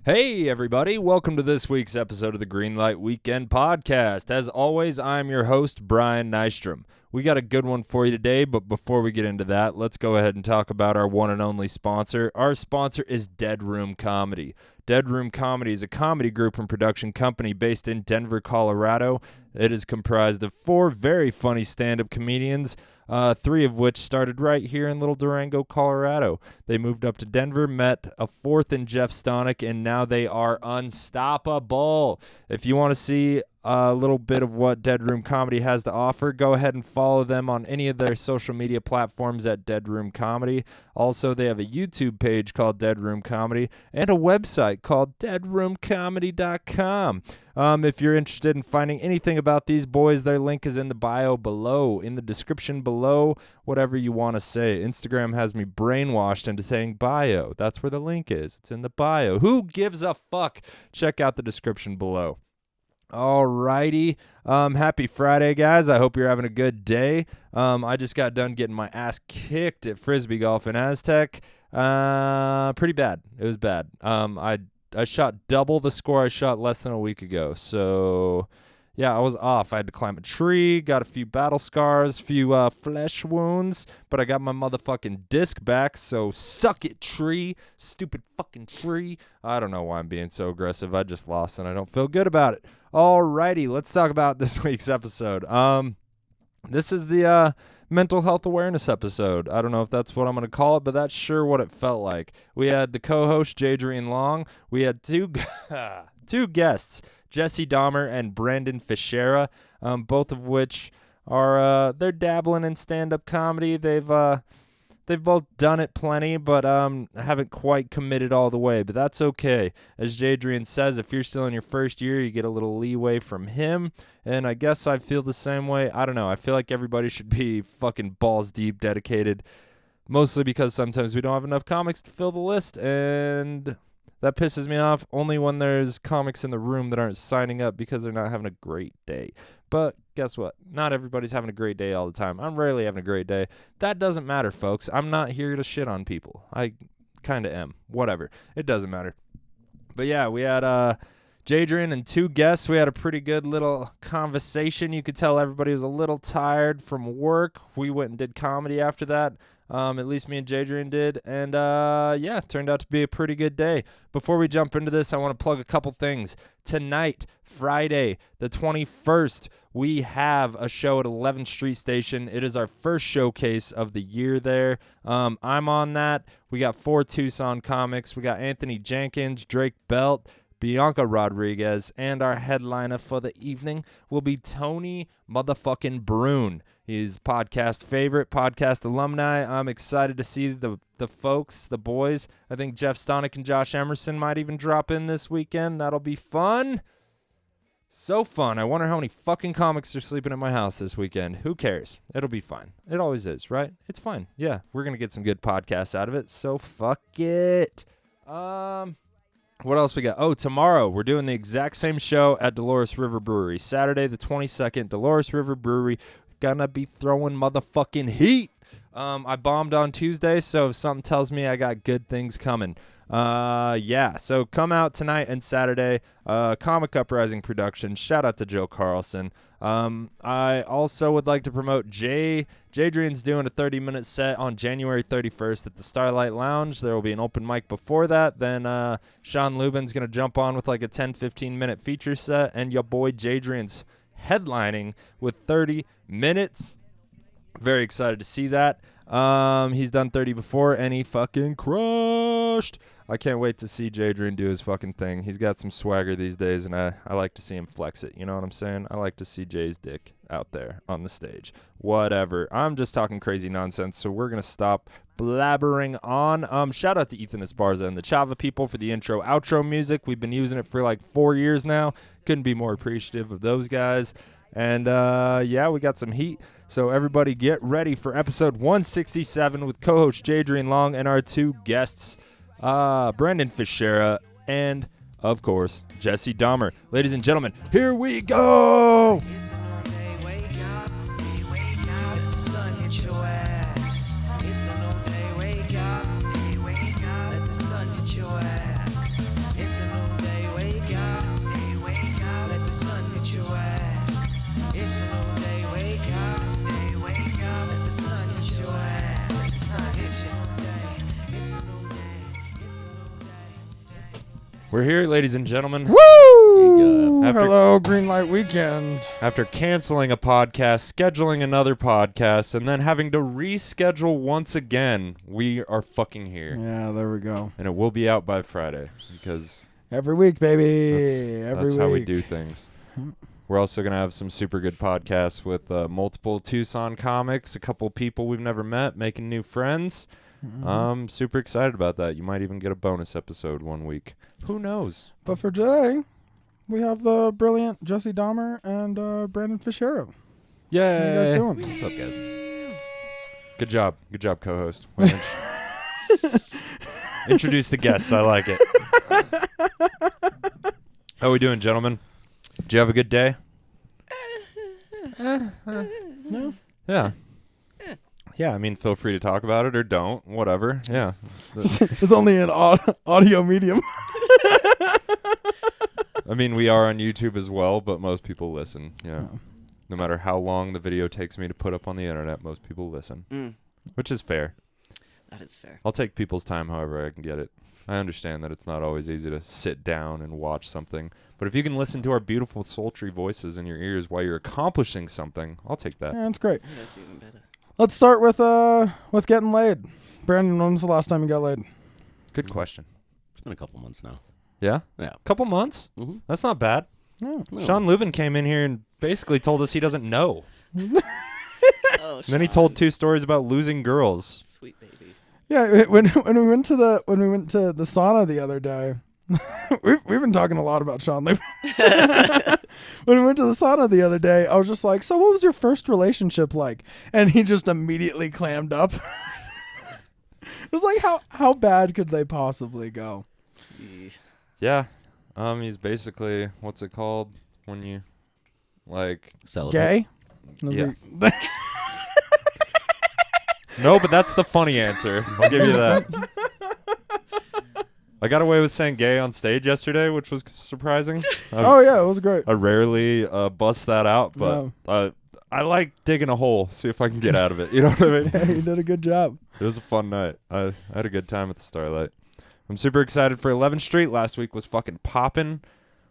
Hey everybody, welcome to this week's episode of the Greenlight Weekend Podcast. As always, I'm your host, Brian Nystrom. We got a good one for you today, but before we get into that, let's go ahead and talk about our one and only sponsor. Our sponsor is Dead Room Comedy. Dead Room Comedy is a comedy group and production company based in Denver, Colorado. It is comprised of 4 very funny stand-up comedians, 3 of which started right here in little Durango, Colorado. They moved up to Denver, met a 4th in Jeff Stonick, and now they are unstoppable. If you want to see a little bit of what Dead Room Comedy has to offer, go ahead and follow them on any of their social media platforms at Dead Room Comedy. Also, they have a YouTube page called Dead Room Comedy and a website called deadroomcomedy.com. If you're interested in finding anything about these boys, their link is in the bio below, in the description below, whatever you want to say. Instagram has me brainwashed into saying bio. That's where the link is. It's in the bio. Who gives a fuck? Check out the description below. Alrighty. Happy Friday, guys. I hope you're having a good day. I just got done getting my ass kicked at Frisbee Golf in Aztec. Pretty bad. It was bad. I shot double the score I shot less than a week ago. So, yeah, I was off. I had to climb a tree, got a few battle scars, few flesh wounds, but I got my motherfucking disc back, so suck it, tree. Stupid fucking tree. I don't know why I'm being so aggressive. I just lost and I don't feel good about it. Alrighty, let's talk about this week's episode. This is the mental health awareness episode. I don't know if that's what I'm going to call it, but that's sure what it felt like. We had the co-host, Jadrien Long. We had two guests, Jesse Dahmer and Brandon Fichera, both of which are they're dabbling in stand-up comedy. They've both done it plenty, but haven't quite committed all the way. But that's okay. As Jadrien says, if you're still in your first year, you get a little leeway from him. And I guess I feel the same way. I don't know. I feel like everybody should be fucking balls deep dedicated. Mostly because sometimes we don't have enough comics to fill the list. And that pisses me off only when there's comics in the room that aren't signing up because they're not having a great day. But guess what? Not everybody's having a great day all the time. I'm rarely having a great day. That doesn't matter, folks. I'm not here to shit on people. I kind of am. Whatever. It doesn't matter. But yeah, we had Jadrien and 2 guests. We had a pretty good little conversation. You could tell everybody was a little tired from work. We went and did comedy after that. At least me and Jadrien did. And yeah, it turned out to be a pretty good day. Before we jump into this, I want to plug a couple things. Tonight, Friday, the 21st, we have a show at 11th Street Station. It is our first showcase of the year there. I'm on that. We got 4 Tucson comics. We got Anthony Jenkins, Drake Belt, Bianca Rodriguez, and our headliner for the evening will be Tony motherfucking Brune. He's podcast favorite, podcast alumni. I'm excited to see the folks, the boys. I think Jeff Stonick and Josh Emerson might even drop in this weekend. That'll be fun. So fun. I wonder how many fucking comics are sleeping at my house this weekend. Who cares? It'll be fine. It always is, right? It's fine. Yeah, we're going to get some good podcasts out of it, so fuck it. What else we got? Oh, tomorrow we're doing the exact same show at Dolores River Brewery. Saturday the 22nd, Dolores River Brewery. Gonna be throwing motherfucking heat. I bombed on Tuesday, so something tells me I got good things coming. Yeah, so come out tonight and Saturday. Comic Uprising Productions. Shout out to Joe Carlson. I also would like to promote Jadrien's doing a 30-minute set on January 31st at the Starlight Lounge. There will be an open mic before that. Then Sean Lubin's going to jump on with like a 10-15-minute feature set. And your boy Jadrien's headlining with 30 minutes. Very excited to see that. He's done 30 before, and he fucking crushed. I can't wait to see Jadrien do his fucking thing. He's got some swagger these days, and I like to see him flex it. You know what I'm saying? I like to see Jay's dick out there on the stage. Whatever. I'm just talking crazy nonsense, so we're going to stop blabbering on. Shout out to Ethan Esparza and the Chava people for the intro-outro music. We've been using it for like 4 years now. Couldn't be more appreciative of those guys. And, yeah, we got some heat. So everybody get ready for episode 167 with co-host Jadrien Long and our 2 guests, Brandon Fichera and, of course, Jesse Dahmer. Ladies and gentlemen, here we go! It's a We're here, ladies and gentlemen. Woo! Hello, Green Light Weekend. After canceling a podcast, scheduling another podcast, and then having to reschedule once again, we are fucking here. Yeah, there we go. And it will be out by Friday because Every week, baby. that's how we do things. We're also going to have some super good podcasts with multiple Tucson comics, a couple people we've never met, making new friends. Super excited about that. You might even get a bonus episode one week. Who knows? But for today, we have the brilliant Jesse Dahmer and Brandon Fichera. Yeah. How you guys doing? What's up, guys? Good job. Good job, co-host. Introduce the guests. I like it. How we doing, gentlemen? Did you have a good day? No? Yeah. Yeah, I mean, feel free to talk about it or don't. Whatever. Yeah. It's only an audio medium. I mean, we are on YouTube as well, but most people listen. Yeah. Oh. No matter how long the video takes me to put up on the internet, most people listen. Which is fair. That is fair. I'll take people's time however I can get it. I understand that it's not always easy to sit down and watch something. But if you can listen to our beautiful, sultry voices in your ears while you're accomplishing something, I'll take that. Yeah, that's great. That's even better. Let's start with getting laid. Brandon, when was the last time you got laid? Good question. It's been a couple months now. Yeah? Yeah. Couple months? Mm-hmm. That's not bad. No. Sean Lubin came in here and basically told us he doesn't know. Oh, And then he told 2 stories about losing girls. Sweet baby. Yeah, when we went to the sauna the other day, we've been talking a lot about Sean Lubin. When we went to the sauna the other day, I was just like, "So, what was your first relationship like?" And he just immediately clammed up. It was like, how bad could they possibly go? Yeah. He's basically, what's it called when you, like... Celebrate. Gay? Was Yeah. he- No, but that's the funny answer. I'll give you that. I got away with saying gay on stage yesterday, which was surprising. Oh yeah, it was great. I rarely bust that out, but I like digging a hole, see if I can get out of it. You know what I mean? Yeah, you did a good job. It was a fun night. I had a good time at the Starlight. I'm super excited for 11th Street. Last week was fucking popping.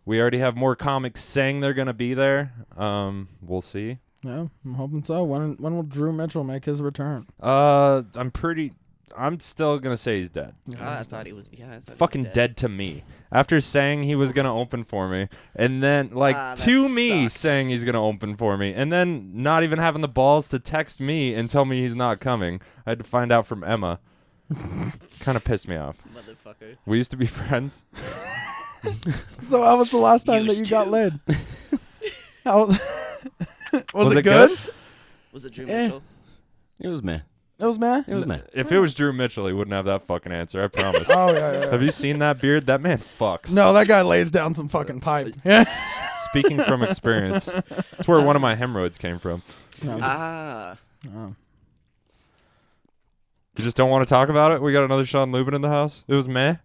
We already have more comics saying they're going to be there. We'll see. Yeah, I'm hoping so. When will Drew Mitchell make his return? I'm still going to say he's dead. I thought he was. Yeah, I thought Fucking he was dead to me. After saying he was going to open for me, and then, that to me sucks. saying he's going to open for me, and then not even having the balls to text me and tell me he's not coming. I had to find out from Emma. Kind of pissed me off. Motherfucker. We used to be friends. So how was the last time that you Used got to. laid? How was it good? Was it Drew Mitchell? It was meh. It was meh. It was meh. If it was Drew Mitchell, he wouldn't have that fucking answer. I promise. Oh yeah. Have you seen that beard? That man fucks. No, that guy lays down some fucking pipe. Yeah. Speaking from experience, that's where one of my hemorrhoids came from. Ah. Oh. You just don't want to talk about it? We got another Sean Lubin in the house? It was meh?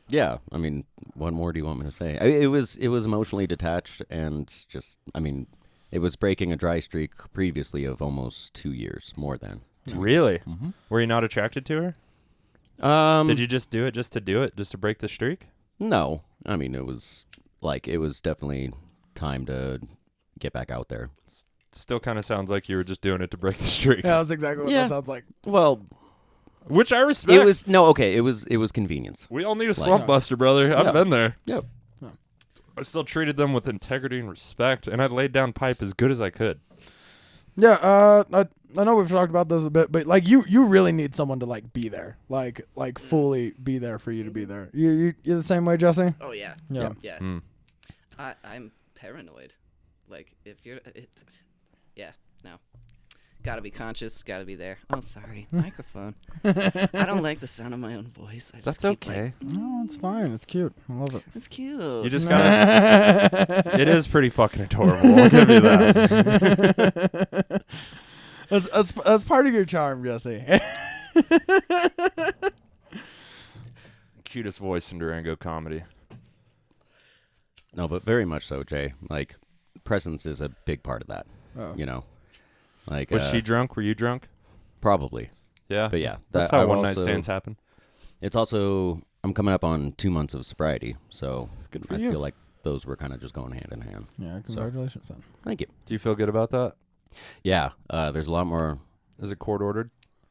Yeah, I mean, what more do you want me to say? It was emotionally detached, and just, I mean, it was breaking a dry streak previously of almost 2 years, more than 2 Really? Mm-hmm. Were you not attracted to her? Did you just do it just to break the streak? No, I mean, it was definitely time to get back out there. Still kind of sounds like you were just doing it to break the streak. Yeah, that's exactly what that sounds like. Well, Which I respect. it was convenience. We all need a slump buster, brother. I've Yeah. been there. Yep. I still treated them with integrity and respect, and I laid down pipe as good as I could. Yeah, I know we've talked about this a bit, but like you really need someone to like be there, like fully be there for you to be there. You're the same way, Jesse? Oh yeah. Yeah. Yeah. Mm. I'm paranoid. Like if you're, yeah. No. Gotta be conscious. Gotta be there. Oh, sorry. Microphone. I don't like the sound of my own voice. I just That's keep, okay. No, it's fine. It's cute. I love it. It's cute. You just gotta. It is pretty fucking adorable. I'll give you that. That's part of your charm, Jesse. Cutest voice in Durango comedy. No, but very much so, Jay. Like, presence is a big part of that. Oh. You know, like Was she drunk? Were you drunk? probably? Yeah. But yeah, That's that- how I've one night also- stands happen. It's also I'm coming up on 2 months of sobriety, so Good for I you. feel like those were kind of just going hand in hand. Yeah, congratulations, man. Thank you. Do you feel good about that? Yeah, there's a lot more. Is it court ordered?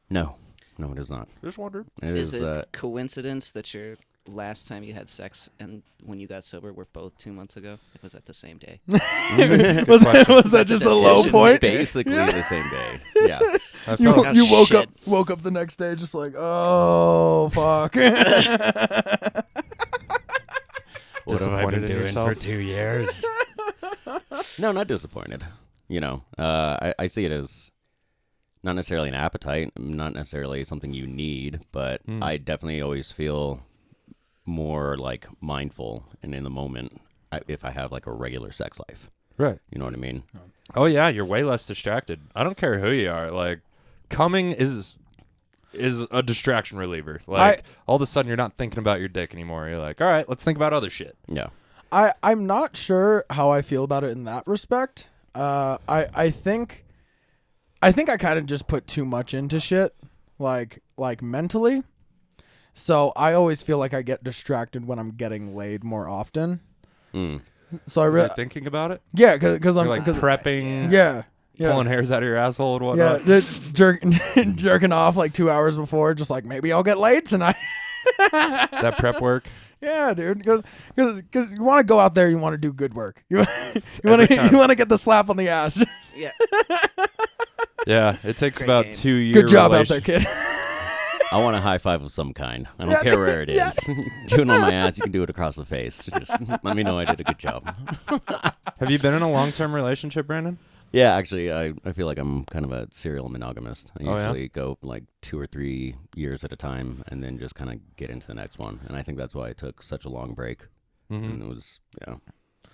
No, it is not. Just wondered. It Is is. it coincidence that your last time you had sex and when you got sober were both 2 months ago? It was at the same day. was question. that just a low Decision point? basically the same day. Yeah. I You, felt, Oh, you shit. woke up the next day just like, oh fuck. What have I been doing for 2 years? No, not disappointed. I see it as not necessarily an appetite, not necessarily something you need, but I definitely always feel more like mindful and in the moment if I have like a regular sex life. right. You know what I mean? Oh yeah, you're way less distracted. I don't care who you are. Like, coming is a distraction reliever. Like, all of a sudden you're not thinking about your dick anymore. You're like, all right, let's think about other shit. Yeah. I'm not sure how I feel about it in that respect. I think I kind of just put too much into shit, like mentally. So I always feel like I get distracted when I'm getting laid more often. Mm. So I You're really, thinking about it. yeah, because I'm You're like cause, prepping, yeah, pulling hairs out of your asshole and yeah, whatnot. jerking off like 2 hours before, just like maybe I'll get laid tonight. That prep work. Yeah, dude, because you want to go out there, you want to do good work. You Every time. want to get the slap on the ass. Yeah. Yeah, it takes Great about game. 2 years. Good job out there, kid. I want a high five of some kind. I don't Yeah, care where it is. yeah. Do it on my ass. You can do it across the face. Just let me know I did a good job. Have you been in a long-term relationship, Brandon? Yeah, actually, I feel like I'm kind of a serial monogamist. I Oh, yeah? usually go like 2 or 3 years at a time and then just kind of get into the next one. And I think that's why I took such a long break. Mm-hmm. And it was,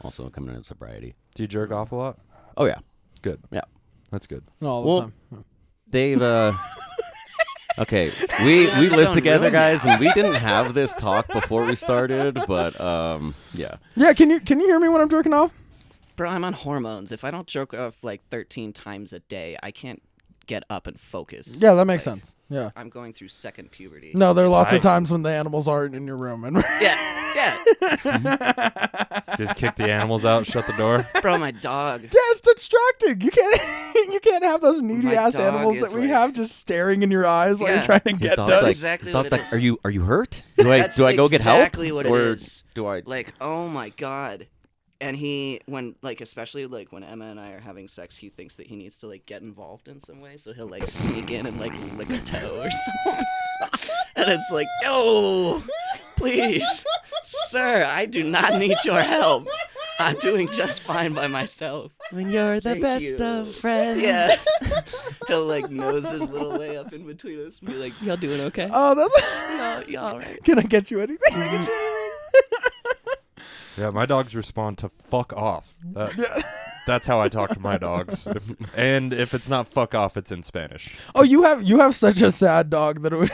also coming into sobriety. Do you jerk off a lot? Oh, yeah. Good. Yeah. That's good. All the Well, time. Dave, okay, we his lived own together, room. guys, and we didn't have this talk before we started, but yeah. Yeah, can you hear me when I'm jerking off? Bro, I'm on hormones. If I don't jerk off like 13 times a day, I can't get up and focus. Yeah, that makes Like, sense. Yeah. I'm going through second puberty. No, there are lots I- of times when the animals aren't in your room, and Yeah. Just kick the animals out, shut the door. Bro, my dog. yeah, it's distracting. You can't have those needy My ass dog animals is that we like- have just staring in your eyes while Yeah. you're trying to His get dog's done. like, exactly his dog's what like, it is. are you hurt? Do I That's go get help? exactly what it or is. do I? Like, oh my god. And especially like when Emma and I are having sex, he thinks that he needs to like get involved in some way, so he'll like sneak in and like lick a toe or something. And it's like, no, please, sir, I do not need your help. I'm doing just fine by myself. When you're the Thank best you. of friends. Yes. He'll like nose his little way up in between us and be like, y'all doing okay? Oh, that's. Y'all all right? Can I get you anything? Yeah, my dogs respond to fuck off. That's how I talk to my dogs. And if it's not fuck off, it's in Spanish. Oh, you have such a sad dog that it would,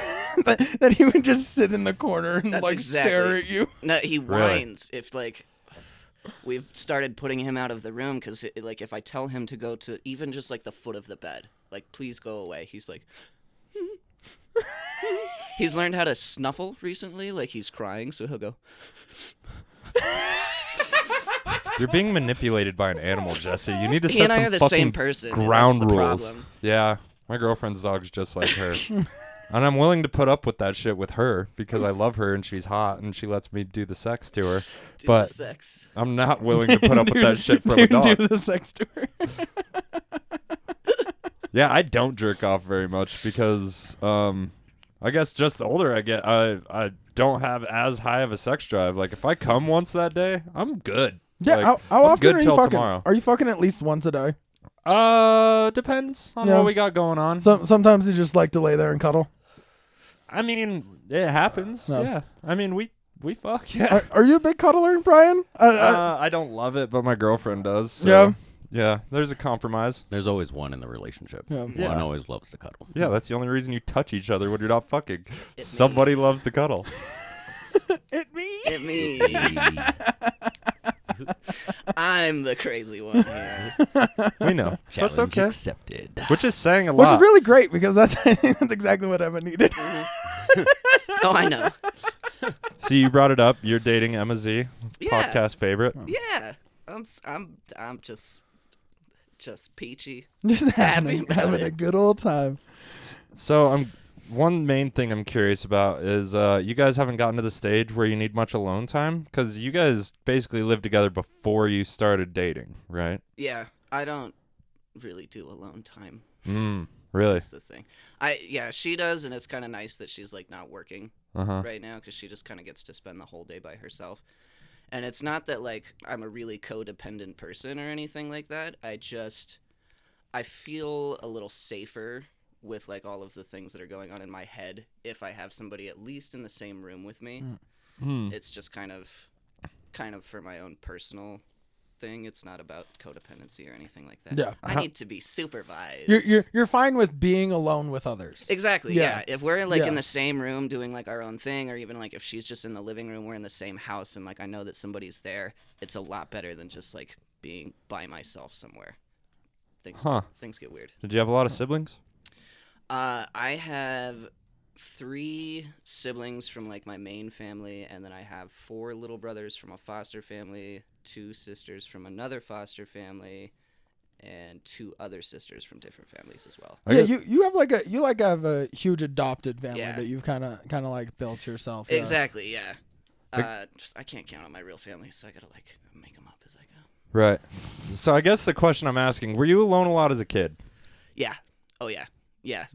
that he would just sit in the corner and That's like stare exactly- at you. No, he Really? whines if like we've started putting him out of the room because like if I tell him to go to even just like the foot of the bed, like please go away, he's like. He's learned how to snuffle recently, like he's crying, so he'll go. You're being manipulated by an animal, Jesse. You need to He set and I some are the fucking same person. and ground that's the rules. problem. Yeah, my girlfriend's dog's just like her. And I'm willing to put up with that shit with her because I love her and she's hot and she lets me do the sex to her. Do But the sex. I'm not willing to put up with that shit from a dog. Do the sex to her. Yeah, I don't jerk off very much because I guess just the older I get, I don't have as high of a sex drive. Like if I come once that day, I'm good. Yeah, Like, how I'm often good are you till fucking? tomorrow. Are you fucking at least once a day? Depends on Yeah. what we got going on. Sometimes you just like to lay there and cuddle. I mean, it happens. No. Yeah. I mean, we fuck. Yeah. Are you a big cuddler, Brian? I don't love it, but my girlfriend does. So, Yeah. Yeah. There's a compromise. There's always one in the relationship. Yeah. One Yeah. always loves to cuddle. Yeah, that's the only reason you touch each other when you're not fucking. Somebody loves to cuddle. It me. It me. I'm the crazy one here. We know. That's Challenge okay. accepted. Which is saying a Which lot. is really great because I think that's exactly what Emma needed. Oh, I know. So you brought it up. You're dating Emma Z, Yeah. podcast favorite. Yeah, I'm just peachy. Just happy having, about having it. a good old time. So one main thing I'm curious about is you guys haven't gotten to the stage where you need much alone time, because you guys basically lived together before you started dating, right? Yeah, I don't really do alone time. Really? That's the thing. She does, and it's kind of nice that she's like not working Uh-huh. right now because she just kind of gets to spend the whole day by herself. And it's not that like I'm a really codependent person or anything like that. I feel a little safer with like all of the things that are going on in my head if I have somebody at least in the same room with me. It's just kind of for my own personal thing. It's not about codependency or anything like that. Yeah. I need to be supervised. You're fine with being alone with others. Exactly. Yeah. Yeah. If we're like Yeah. in the same room doing like our own thing, or even like if she's just in the living room, we're in the same house, and like I know that somebody's there, it's a lot better than just like being by myself somewhere. Things get weird. Did you have a lot of siblings? I have 3 siblings from like my main family, and then I have 4 little brothers from a foster family, 2 sisters from another foster family, and 2 other sisters from different families as well. Yeah, you have a huge adopted family Yeah. that you've kind of like built yourself. Yeah. Exactly, yeah. I can't count on my real family, so I gotta like make them up as I go. Right. So I guess the question I'm asking, were you alone a lot as a kid? Yeah. Oh yeah. Yeah.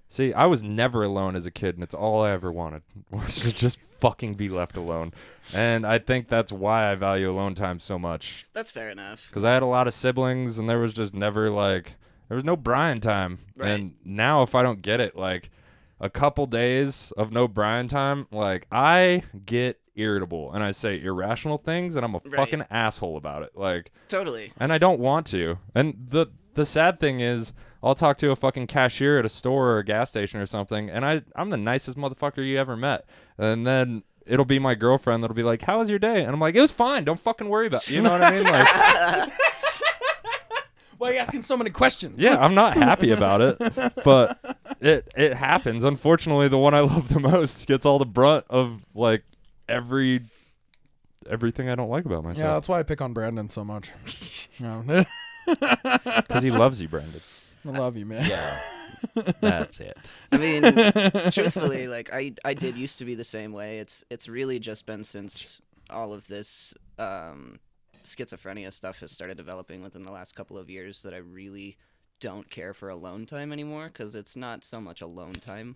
See, I was never alone as a kid, and it's all I ever wanted was to just fucking be left alone. And I think that's why I value alone time so much. That's fair enough. Because I had a lot of siblings, and there was just never, like, there was no Brian time. Right. And now if I don't get it, like, a couple days of no Brian time, like, I get irritable, and I say irrational things, and I'm a Right. fucking asshole about it. Like, Totally. and I don't want to. And the sad thing is, I'll talk to a fucking cashier at a store or a gas station or something, and I'm the nicest motherfucker you ever met. And then it'll be my girlfriend that'll be like, "How was your day?" And I'm like, "It was fine. Don't fucking worry about it." You know what I mean? Like, Why are you asking so many questions? yeah, I'm not happy about it, but it happens. Unfortunately, the one I love the most gets all the brunt of like everything I don't like about Yeah, myself. that's why I pick on Brandon so much. No. Because he loves you, Brandon. I love you, man. Yeah. That's it. I mean, truthfully, like I did used to be the same way. It's really just been since all of this schizophrenia stuff has started developing within the last couple of years that I really don't care for alone time anymore, because it's not so much alone time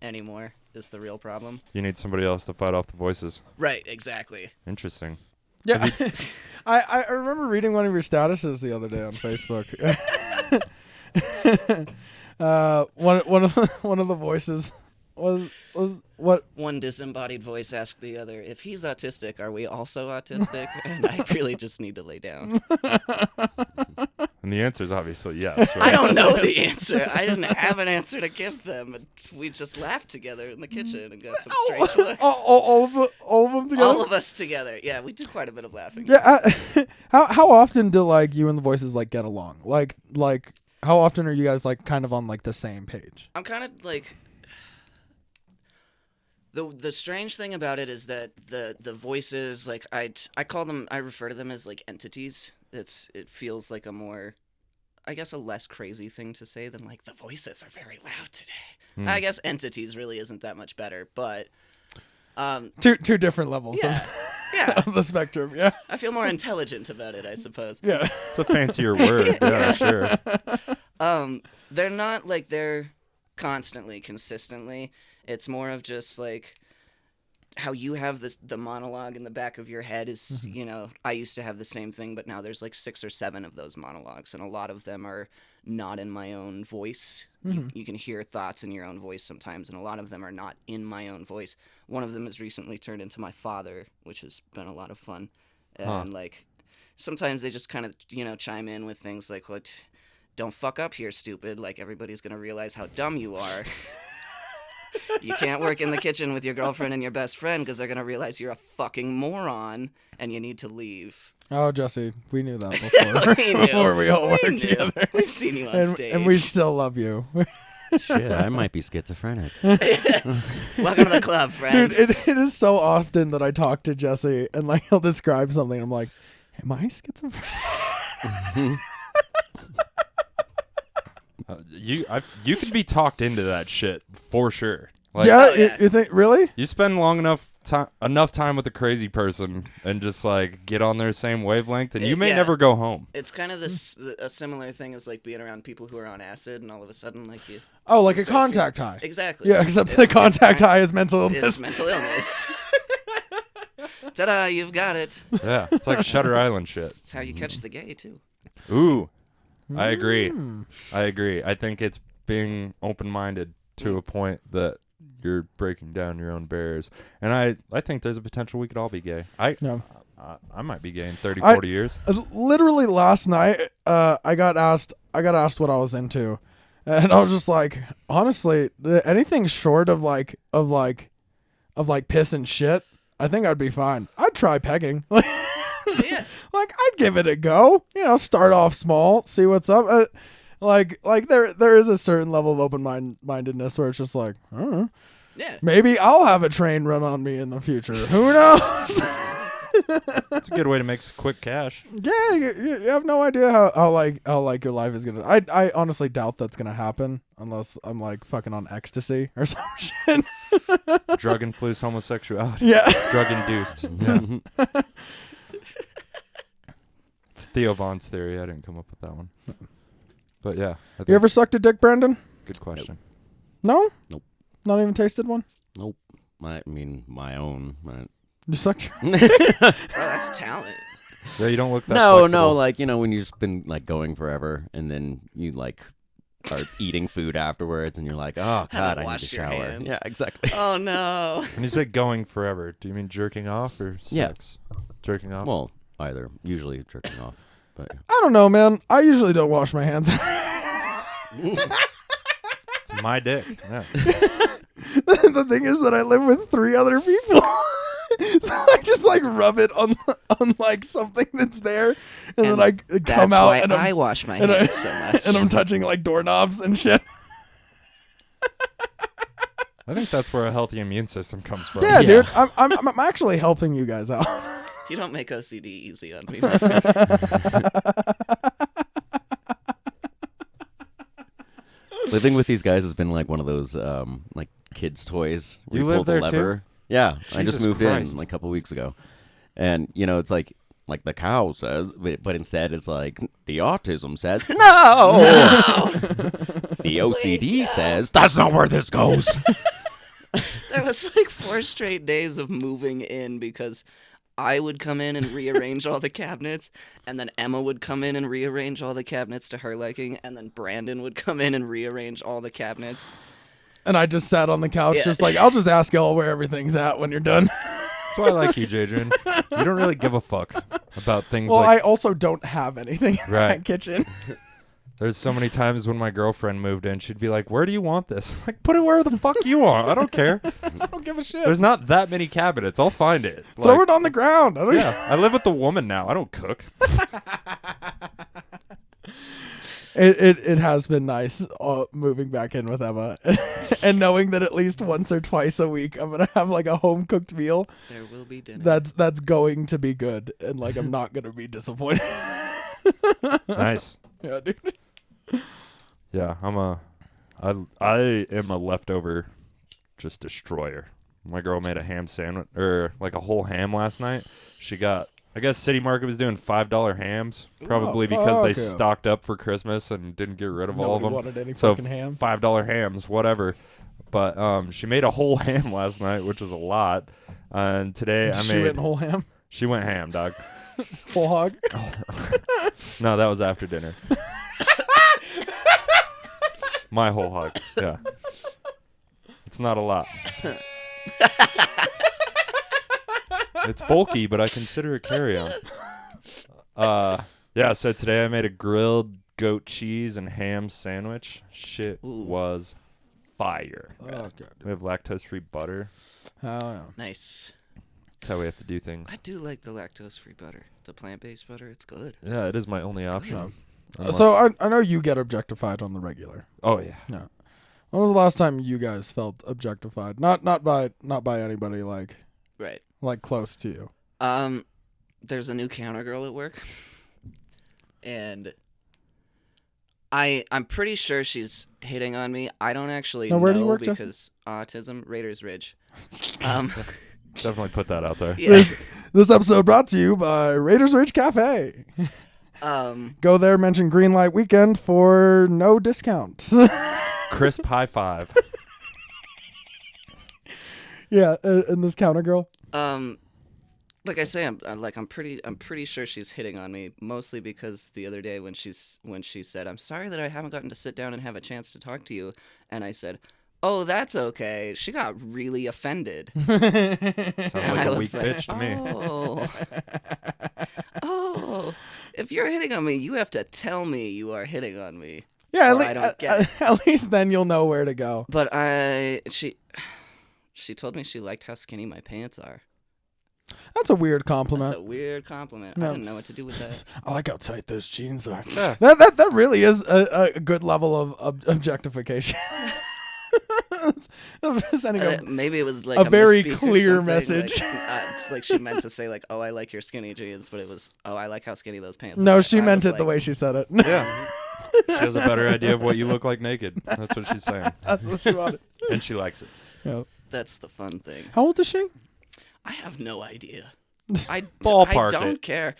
anymore is the real problem. You need somebody else to fight off the voices. Right, exactly. Interesting. Yeah, I remember reading one of your statuses the other day on Facebook. One of the voices was what? One disembodied voice asked the other, if he's autistic, are we also autistic? And I really just need to lay down. And the answer is obviously yes. I Right? don't know the answer. I didn't have an answer to give them. And we just laughed together in the kitchen and got some strange looks. all of them together. All of us together. Yeah, we do quite a bit of laughing. Yeah. How often do like you and the voices like get along? Like how often are you guys like kind of on like the same page? I'm kind of like... The strange thing about it is that the voices, like I refer to them as like entities. It feels like a more, I guess, a less crazy thing to say than like the voices are very loud today. I guess entities really isn't that much better, but Two different levels yeah, yeah. of the spectrum. Yeah. I feel more intelligent about it, I suppose. Yeah. It's a fancier word. Yeah, sure. They're not like they're constantly, consistently. It's more of just like how you have the monologue in the back of your head is, you know, I used to have the same thing, but now there's like 6 or 7 of those monologues, and a lot of them are not in my own voice. You can hear thoughts in your own voice sometimes, and a lot of them are not in my own voice. One of them has recently turned into my father, which has been a lot of fun. And like sometimes they just kind of, you know, chime in with things like, "What? Don't fuck up here, stupid. Like everybody's going to realize how dumb you are. You can't work in the kitchen with your girlfriend and your best friend because they're going to realize you're a fucking moron and you need to leave." Oh, Jesse, we knew that before. We knew. Before we all worked We knew. together. We've seen you on stage. And we still love you. Shit, I might be schizophrenic. Welcome to the club, friend. Dude, it is so often that I talk to Jesse and like he'll describe something. And I'm like, am I schizophrenic? You could be talked into that shit for sure. Like, yeah, Oh, yeah. You think really? you spend enough time with a crazy person and just like get on their same wavelength, and you may Yeah. never go home. It's kind of a similar thing as like being around people who are on acid, and all of a sudden, like you. Oh, like a start feeling- contact high. Exactly. Yeah, except It's- the it's contact kind- high is mental It's illness. mental illness. Ta-da! You've got it. Yeah, it's like Shutter Island shit. It's how you catch the gay too. Ooh, I agree. Mm. I agree. I think it's being open-minded to a point that you're breaking down your own barriers. And I think there's a potential we could all be gay. No. I might be gay in 30, I- 40 years. Literally last night, I got asked what I was into, and I was just like, honestly, anything short of like piss and shit, I think I'd be fine. I'd try pegging. Yeah. Like I'd give it a go. You know, start off small, see what's up. Like there is a certain level of open-mindedness where it's just like, I don't know, Yeah. maybe I'll have a train run on me in the future. Who knows? It's a good way to make some quick cash. Yeah, you have no idea how your life is gonna. I honestly doubt that's gonna happen unless I'm like fucking on ecstasy or some shit. Drug-influenced homosexuality. Yeah. Drug-induced. Yeah. It's Theo Vaughn's theory. I didn't come up with that one. But yeah. I think You ever sucked a dick, Brandon? good question. No. Nope. Not even tasted one. Nope. My own. You sucked. Bro, that's talent. Yeah, you don't look that No, flexible. like, when you've just been like going forever and then you like are eating food afterwards and you're like, oh Haven't god, I need to washed your shower. hands. Yeah, exactly. Oh no. When you say going forever, do you mean jerking off or Yeah. sex? Jerking off? Well, either. Usually jerking off. But I don't know, man. I usually don't wash my hands. It's my dick. Yeah. The thing is that I live with 3 other people. So I just like rub it on like something that's there, and then I come That's out why and I I'm, wash my and I- hands so much. and I'm touching like doorknobs and shit. I think that's where a healthy immune system comes from. Yeah, Yeah. dude. I'm actually helping you guys out. You don't make OCD easy on me, my friend. living with these guys has been like one of those like kids' toys. Where You pull live the there, too? lever. Yeah, I just Jesus moved Christ. in like a couple weeks ago, and it's like the cow says, but instead it's like the autism says no. The OCD says that's not where this goes. There was like 4 straight days of moving in because I would come in and rearrange all the cabinets, and then Emma would come in and rearrange all the cabinets to her liking, and then Brandon would come in and rearrange all the cabinets. And I just sat on the couch, Yeah. just like, I'll just ask y'all where everything's at when you're done. That's why I like you, Jadrien. You don't really give a fuck about things Well, like... I also don't have anything in Right. that kitchen. There's so many times when my girlfriend moved in, she'd be like, where do you want this? I'm like, put it where the fuck you want. I don't care. I don't give a shit. There's not that many cabinets. I'll find it. Throw Like, it on the ground. I don't yeah, I live with a woman now. I don't cook. It has been nice moving back in with Emma and knowing that at least once or twice a week I'm gonna have like a home cooked meal There will be dinner. that's going to be good and like I'm not gonna be disappointed. Nice. Yeah, dude. Yeah, I am a leftover just destroyer. My girl made a ham sandwich, or like a whole ham last night. She got, I guess City Market was doing $5 hams, probably because they fuck yeah. stocked up for Christmas and didn't get rid of all of Nobody them. wanted any So fucking ham. $5 hams, whatever. But she made a whole ham last night, which is a lot. And today She went whole ham, She went ham, dog. whole hog. No, that was after dinner. My whole hog. Yeah. It's not a lot. It's bulky, but I consider it carry-on. Yeah, so today I made a grilled goat cheese and ham sandwich. Shit Ooh. was fire. Oh god. We have lactose-free butter. Oh, yeah. Nice. That's how we have to do things. I do like the lactose-free butter. The plant-based butter, it's good. Yeah, it is my only It's option. good. Unless- So I know you get objectified on the regular. oh, yeah. No. When was the last time you guys felt objectified? Not by anybody like Right. close to you. There's a new counter girl at work, and I'm pretty sure she's hitting on me. I don't actually Now, know where do you work, because autism, Raiders Ridge. Definitely put that out there. Yeah. This episode brought to you by Raiders Ridge Cafe. Go there, mention Greenlight Weekend for no discount. Crisp high five. Yeah, and this counter girl. Like I say, I'm pretty sure she's hitting on me, mostly because the other day when she said, "I'm sorry that I haven't gotten to sit down and have a chance to talk to you," and I said, "Oh, that's okay." She got really offended. Sounds like I a was weak bitch to me. Oh, if you're hitting on me, you have to tell me you are hitting on me. Yeah, Or I don't get it. at least then you'll know where to go. But she told me she liked how skinny my pants are. That's a weird compliment. That's a weird compliment. No. I didn't know what to do with that. I like how tight those jeans are. Yeah. That really is a good level of objectification. Sending Maybe it was like a very misspeak or clear something, message. It's like she meant to say like, "Oh, I like your skinny jeans," but it was, "Oh, I like how skinny those pants." No, are." she I meant was it the like, way she said it. Yeah. She has a better idea of what you look like naked. That's what she's saying. That's what she wanted. And she likes it. Yeah. That's the fun thing. How old is she? I have no idea. I Ballpark don't it. care.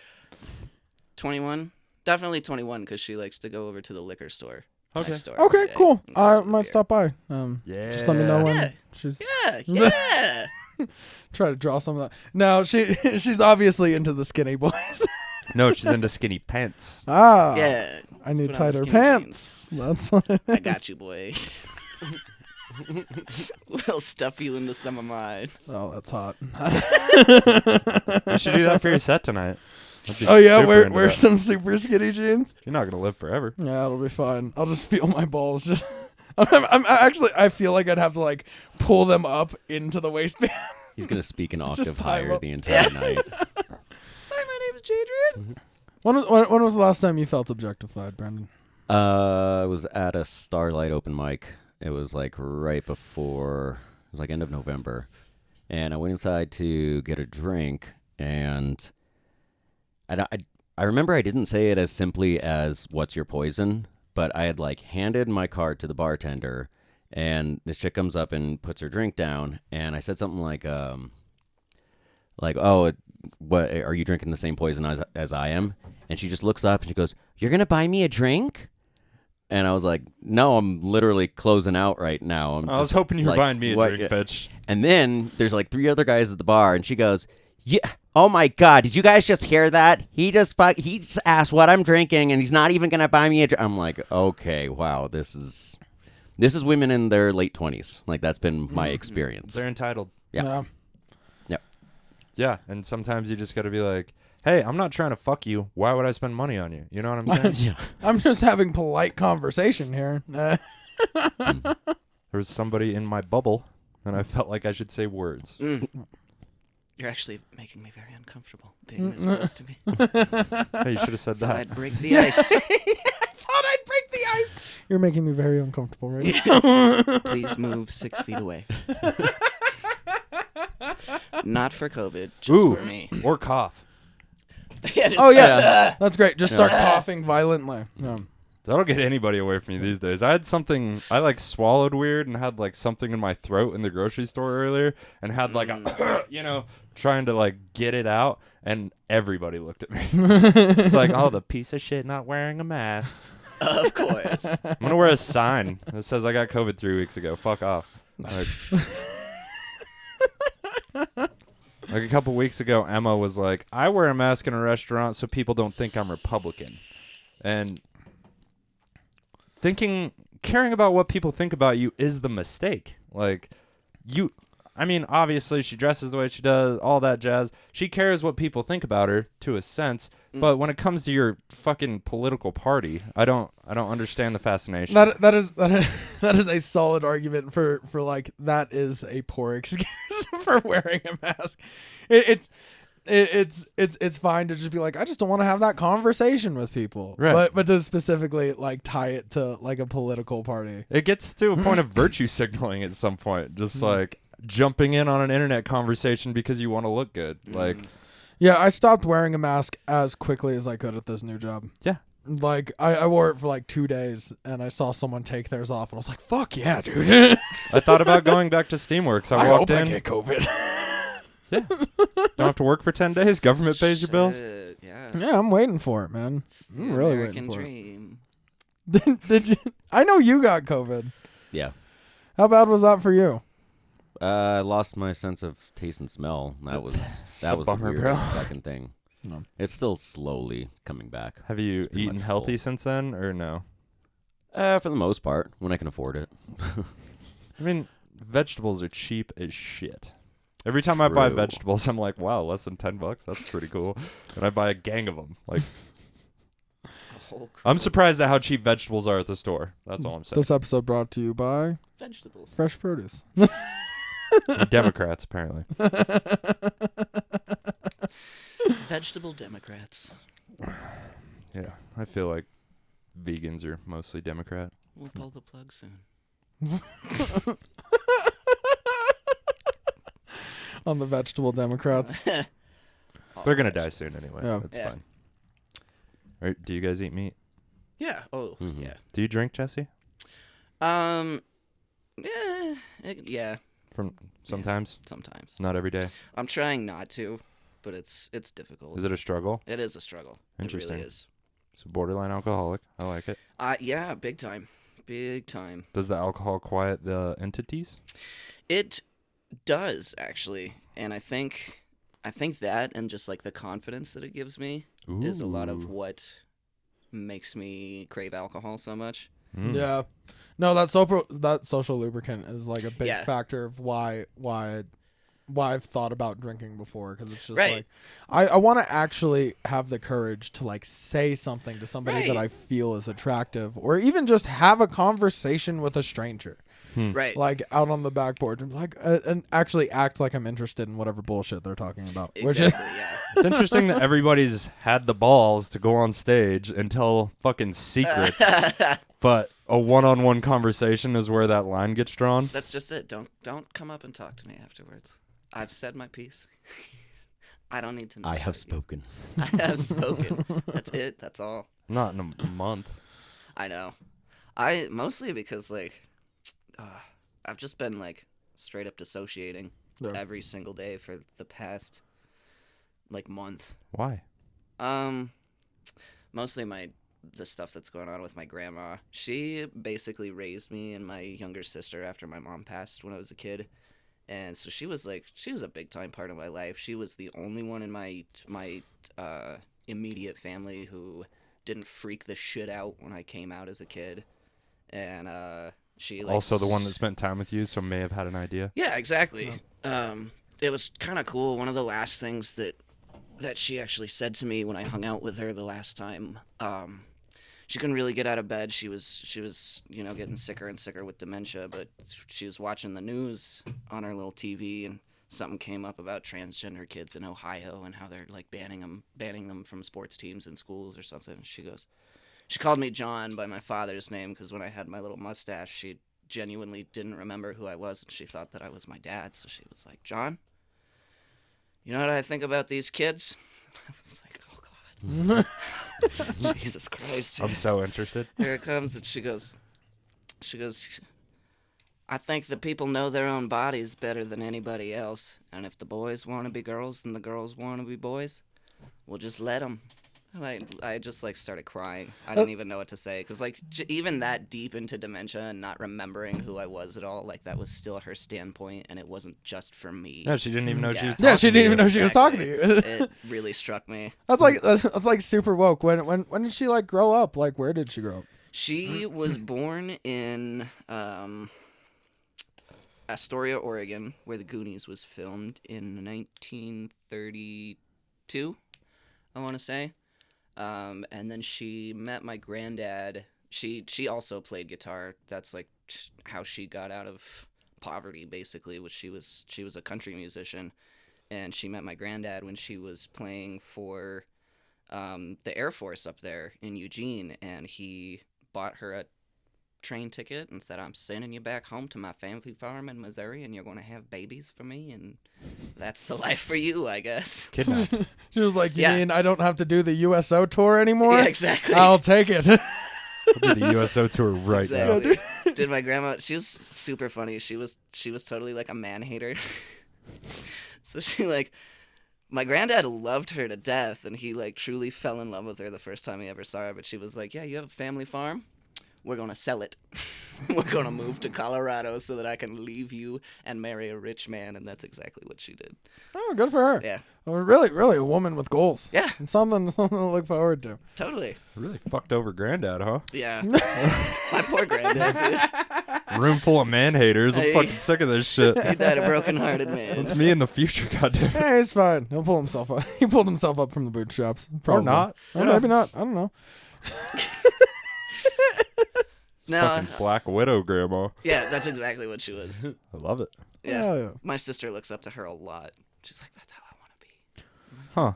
21, definitely 21, because she likes to go over to the liquor store. Okay. next door Okay, every day cool. and get I some might beer. stop by. Just let me know when Yeah. she's Yeah. try to draw some of that. No, she's obviously into the skinny boys. No, she's into skinny pants. Ah, Yeah. I need Let's put on the tighter skinny pants. That's what it is. I got you, boy. We'll stuff you into some of mine. Oh, that's hot. You should do that for your set tonight. I'd be Oh yeah, super into wear that. some super skinny jeans. You're not gonna live forever. Yeah, it'll be fine. I'll just feel my balls. Just, I feel like I'd have to like pull them up into the waistband. He's gonna speak an Just octave tie him higher up. the entire night. Hi, my name is Jadrien. When was the last time you felt objectified, Brandon? I was at a Starlight open mic. It was like right before, it was like end of November. And I went inside to get a drink, and I remember I didn't say it as simply as, "What's your poison?" But I had like handed my card to the bartender, and this chick comes up and puts her drink down, and I said something like, "Oh, what, are you drinking the same poison as I am?" And she just looks up and she goes, "You're going to buy me a drink?" And I was like, "No, I'm literally closing out right now." I was hoping you were like, buying me a what- drink, bitch. And then there's like 3 other guys at the bar, and she goes, "Yeah, oh my God, did you guys just hear that? He just asked what I'm drinking, and he's not even gonna buy me a drink." I'm like, okay, wow, this is women in their late 20s. Like, that's been my experience. They're entitled. Yeah. Yeah, and sometimes you just gotta be like, "Hey, I'm not trying to fuck you. Why would I spend money on you?" You know what I'm saying? Yeah. I'm just having polite conversation here. There was somebody in my bubble, and I felt like I should say words. You're actually making me very uncomfortable being this close to me. Hey, you should have said Thought that. I'd break the ice. I thought I'd break the ice. You're making me very uncomfortable right now. Please move 6 feet away. Not for COVID, just Ooh, for me. or cough. Yeah, just- Oh yeah, that's great. Just start coughing violently. Yeah. That'll get anybody away from me these days. I had something, I like swallowed weird and had like something in my throat in the grocery store earlier and had like a, trying to like get it out, and everybody looked at me. It's like, "Oh, the piece of shit not wearing a mask." Of course. I'm going to wear a sign that says I got COVID 3 weeks ago. Fuck off. Like a couple weeks ago, Emma was like, "I wear a mask in a restaurant so people don't think I'm Republican." And caring about what people think about you is the mistake. Like, obviously she dresses the way she does, all that jazz. She cares what people think about her to a sense, but when it comes to your fucking political party, I don't understand the fascination. That is a solid argument for like that is a poor excuse for wearing a mask. It's it's fine to just be like, I just don't want to have that conversation with people. Right. But to specifically like tie it to like a political party. It gets to a point of virtue signaling at some point, just like jumping in on an internet conversation because you want to look good. Like, Yeah, I stopped wearing a mask as quickly as I could at this new job. yeah. Like, I wore it for like 2 days, and I saw someone take theirs off, and I was like, fuck yeah, dude. I thought about going back to Steamworks. I I walked hope I in. get COVID. Yeah. Don't have to work for 10 days. Government pays your bills. Shit, yeah. Yeah, I'm waiting for it, man. It's I'm the really American waiting dream. for it. Did you? I know you got COVID. Yeah. How bad was that for you? I lost my sense of taste and smell. That was a the bummer, weirdest bro. fucking thing. No. It's still slowly coming back. Have you pretty eaten much healthy full. since then, or no? For the most part, when I can afford it. I mean, vegetables are cheap as shit. Every time I buy True. vegetables, I'm like, wow, less than $10. That's pretty cool. And I buy a gang of them. Like, A whole I'm crew surprised at how cheap vegetables are at the store. That's all I'm saying. This episode brought to you by of vegetables. Fresh Produce. Democrats, apparently. Vegetable Democrats. Yeah, I feel like vegans are mostly Democrat. We'll pull the plug soon. On the vegetable Democrats. They're gonna die soon anyway. Yeah. That's Yeah. fine. Do you guys eat meat? Yeah. Oh, Mhm. yeah. Do you drink, Jesse? Yeah. Yeah. From sometimes, Sometimes. not every day. I'm trying not to, but it's difficult. Is it a struggle? It is a struggle. Interesting. It really is. So borderline alcoholic. I like it. Yeah, big time. Big time. Does the alcohol quiet the entities? It does actually, and I think that and just like the confidence that it gives me is a lot of Ooh. what makes me crave alcohol so much. Mm. Yeah. No, that social lubricant is like a big Yeah. factor of why I've thought about drinking before, because it's just Right. like I want to actually have the courage to like say something to somebody that Right. I feel is attractive, or even just have a conversation with a stranger, Right. like out on the back porch, and like and actually act like I'm interested in whatever bullshit they're talking about. Exactly. Yeah. It's interesting that everybody's had the balls to go on stage and tell fucking secrets, but a one-on-one conversation is where that line gets drawn. That's just it. Don't come up and talk to me afterwards. I've said my piece. I don't need to know. I have about you. spoken. I have spoken. That's it. That's all. Not in a month. I know. I mostly because like I've just been like straight up dissociating Yeah. every single day for the past like month. Why? Mostly the stuff that's going on with my grandma. She basically raised me and my younger sister after my mom passed when I was a kid. And so she was a big time part of my life. She was the only one in my immediate family who didn't freak the shit out when I came out as a kid. And she like, Also the one that spent time with you, so may have had an idea. yeah, exactly. It was kind of cool. One of the last things that she actually said to me when I hung out with her the last time, she couldn't really get out of bed. She was getting sicker and sicker with dementia, but she was watching the news on her little TV, and something came up about transgender kids in Ohio and how they're like banning them from sports teams and schools or something. She called me John by my father's name because when I had my little mustache, she genuinely didn't remember who I was, and she thought that I was my dad. So she was like, John, you know what I think about these kids? I was like, oh God. Jesus Christ. I'm so interested. Here it comes, and she goes, I think the people know their own bodies better than anybody else, and if the boys want to be girls and the girls want to be boys, we'll just let them. And I just like started crying. I didn't even know what to say, because like even that deep into dementia and not remembering who I was at all, like that was still her standpoint, and it wasn't just for me. No, she didn't even know she was. Yeah, she talking to didn't you. even know she was talking to you. It really struck me. That's like super woke. When did she like grow up? Like, where did she grow up? She was born in Astoria, Oregon, where The Goonies was filmed in 1932, I want to say. And then she met my granddad. She also played guitar. That's like how she got out of poverty, basically. She was a country musician, and she met my granddad when she was playing for the Air Force up there in Eugene, and he bought her a train ticket and said, I'm sending you back home to my family farm in Missouri, and you're going to have babies for me, and that's the life for you, I guess. Kidnapped. She was like, you Yeah. mean I don't have to do the USO tour anymore? Yeah, exactly. I'll take it. We'll do the USO tour right now. Exactly. Did my grandma? She was super funny. She was totally like a man hater. So she like, my granddad loved her to death, and he like truly fell in love with her the first time he ever saw her. But she was like, yeah, you have a family farm? We're gonna sell it. We're gonna move to Colorado so that I can leave you and marry a rich man, and that's exactly what she did. Oh, good for her. Yeah, Well, really a woman with goals. yeah, And something to look forward to. totally. Really fucked over granddad, huh? Yeah, my poor granddad, dude. Room full of man haters. I'm Hey. fucking sick of this shit. He died a broken-hearted man. It's me in the future, goddamn. Hey, it's fine. He'll pull himself up. He pulled himself up from the bootstraps. Probably. Or not. Or maybe not. I don't know. Now, Fucking Black Widow grandma. yeah, that's exactly what she was. I love it. Yeah. Oh, yeah. My sister looks up to her a lot. She's like, that's how I want to be. Huh.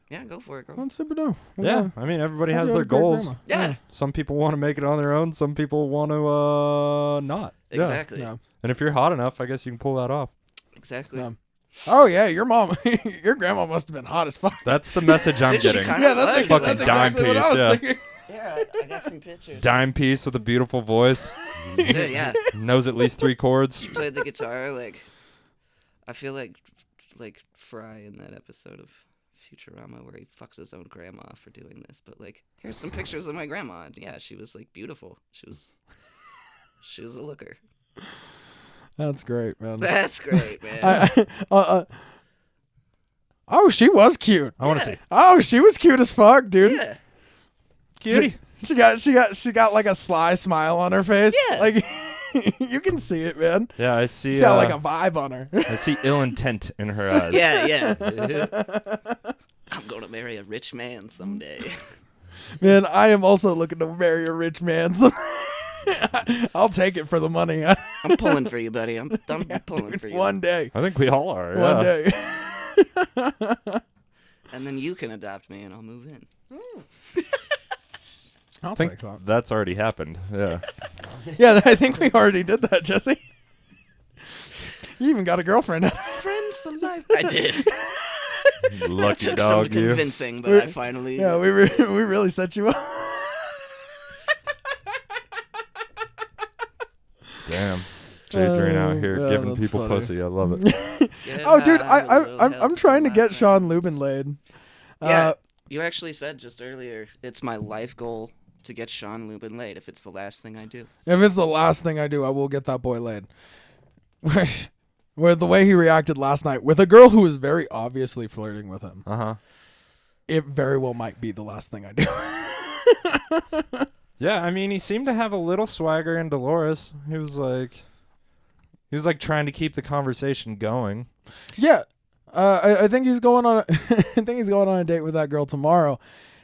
Yeah, go for it, girl. That's super dope. Yeah. I mean, everybody has You're a their great goals. grandma. Yeah, Some people want to make it on their own. Some people want to not. Yeah. exactly. Yeah. And if you're hot enough, I guess you can pull that off. Exactly. Yeah. Oh, yeah. Your mom, your grandma must have been hot as fuck. That's the message I'm Did she getting. kinda Yeah, that's was, Fucking that's dime exactly what I piece, was yeah. thinking. Yeah, I got some pictures. Dime piece with a beautiful voice. Dude, yeah. Knows at least 3 chords. Played the guitar, like, I feel like Fry in that episode of Futurama where he fucks his own grandma for doing this. But, like, here's some pictures of my grandma. And yeah, she was, like, beautiful. She was a looker. That's great, man. That's great, man. Oh, she was cute. I want to see. Oh, she was cute as fuck, dude. Yeah. Kitty. She got like a sly smile on her face. Yeah. Like you can see it, man. Yeah, I see. She's got like a vibe on her. I see ill intent in her eyes. Yeah, yeah. I'm going to marry a rich man someday. Man, I am also looking to marry a rich man. So I'll take it for the money. I'm pulling for you, buddy. I'm pulling for you. One day. I think we all are. One Yeah. day. And then you can adopt me and I'll move in. I'll I think take that. that's already happened. Yeah. Yeah, I think we already did that, Jesse. You even got a girlfriend. Friends for life. I did. Lucky Took some dog, you. convincing, but I finally. Yeah, we really set you up. Damn. Jadrien out here yeah, giving that's people funny. pussy. I love it. Get Oh, dude, high with a little I'm help trying to from my get Sean friends. Lubin laid. Yeah, you actually said just earlier it's my life goal to get Sean Lubin laid. If it's the last thing I do. If it's the last thing I do, I will get that boy laid. Where the way he reacted last night with a girl who was very obviously flirting with him, Uh-huh. it very well might be the last thing I do. Yeah, I mean, he seemed to have a little swagger in Dolores. He was like trying to keep the conversation going. Yeah, I think he's going on. I think he's going on a date with that girl tomorrow,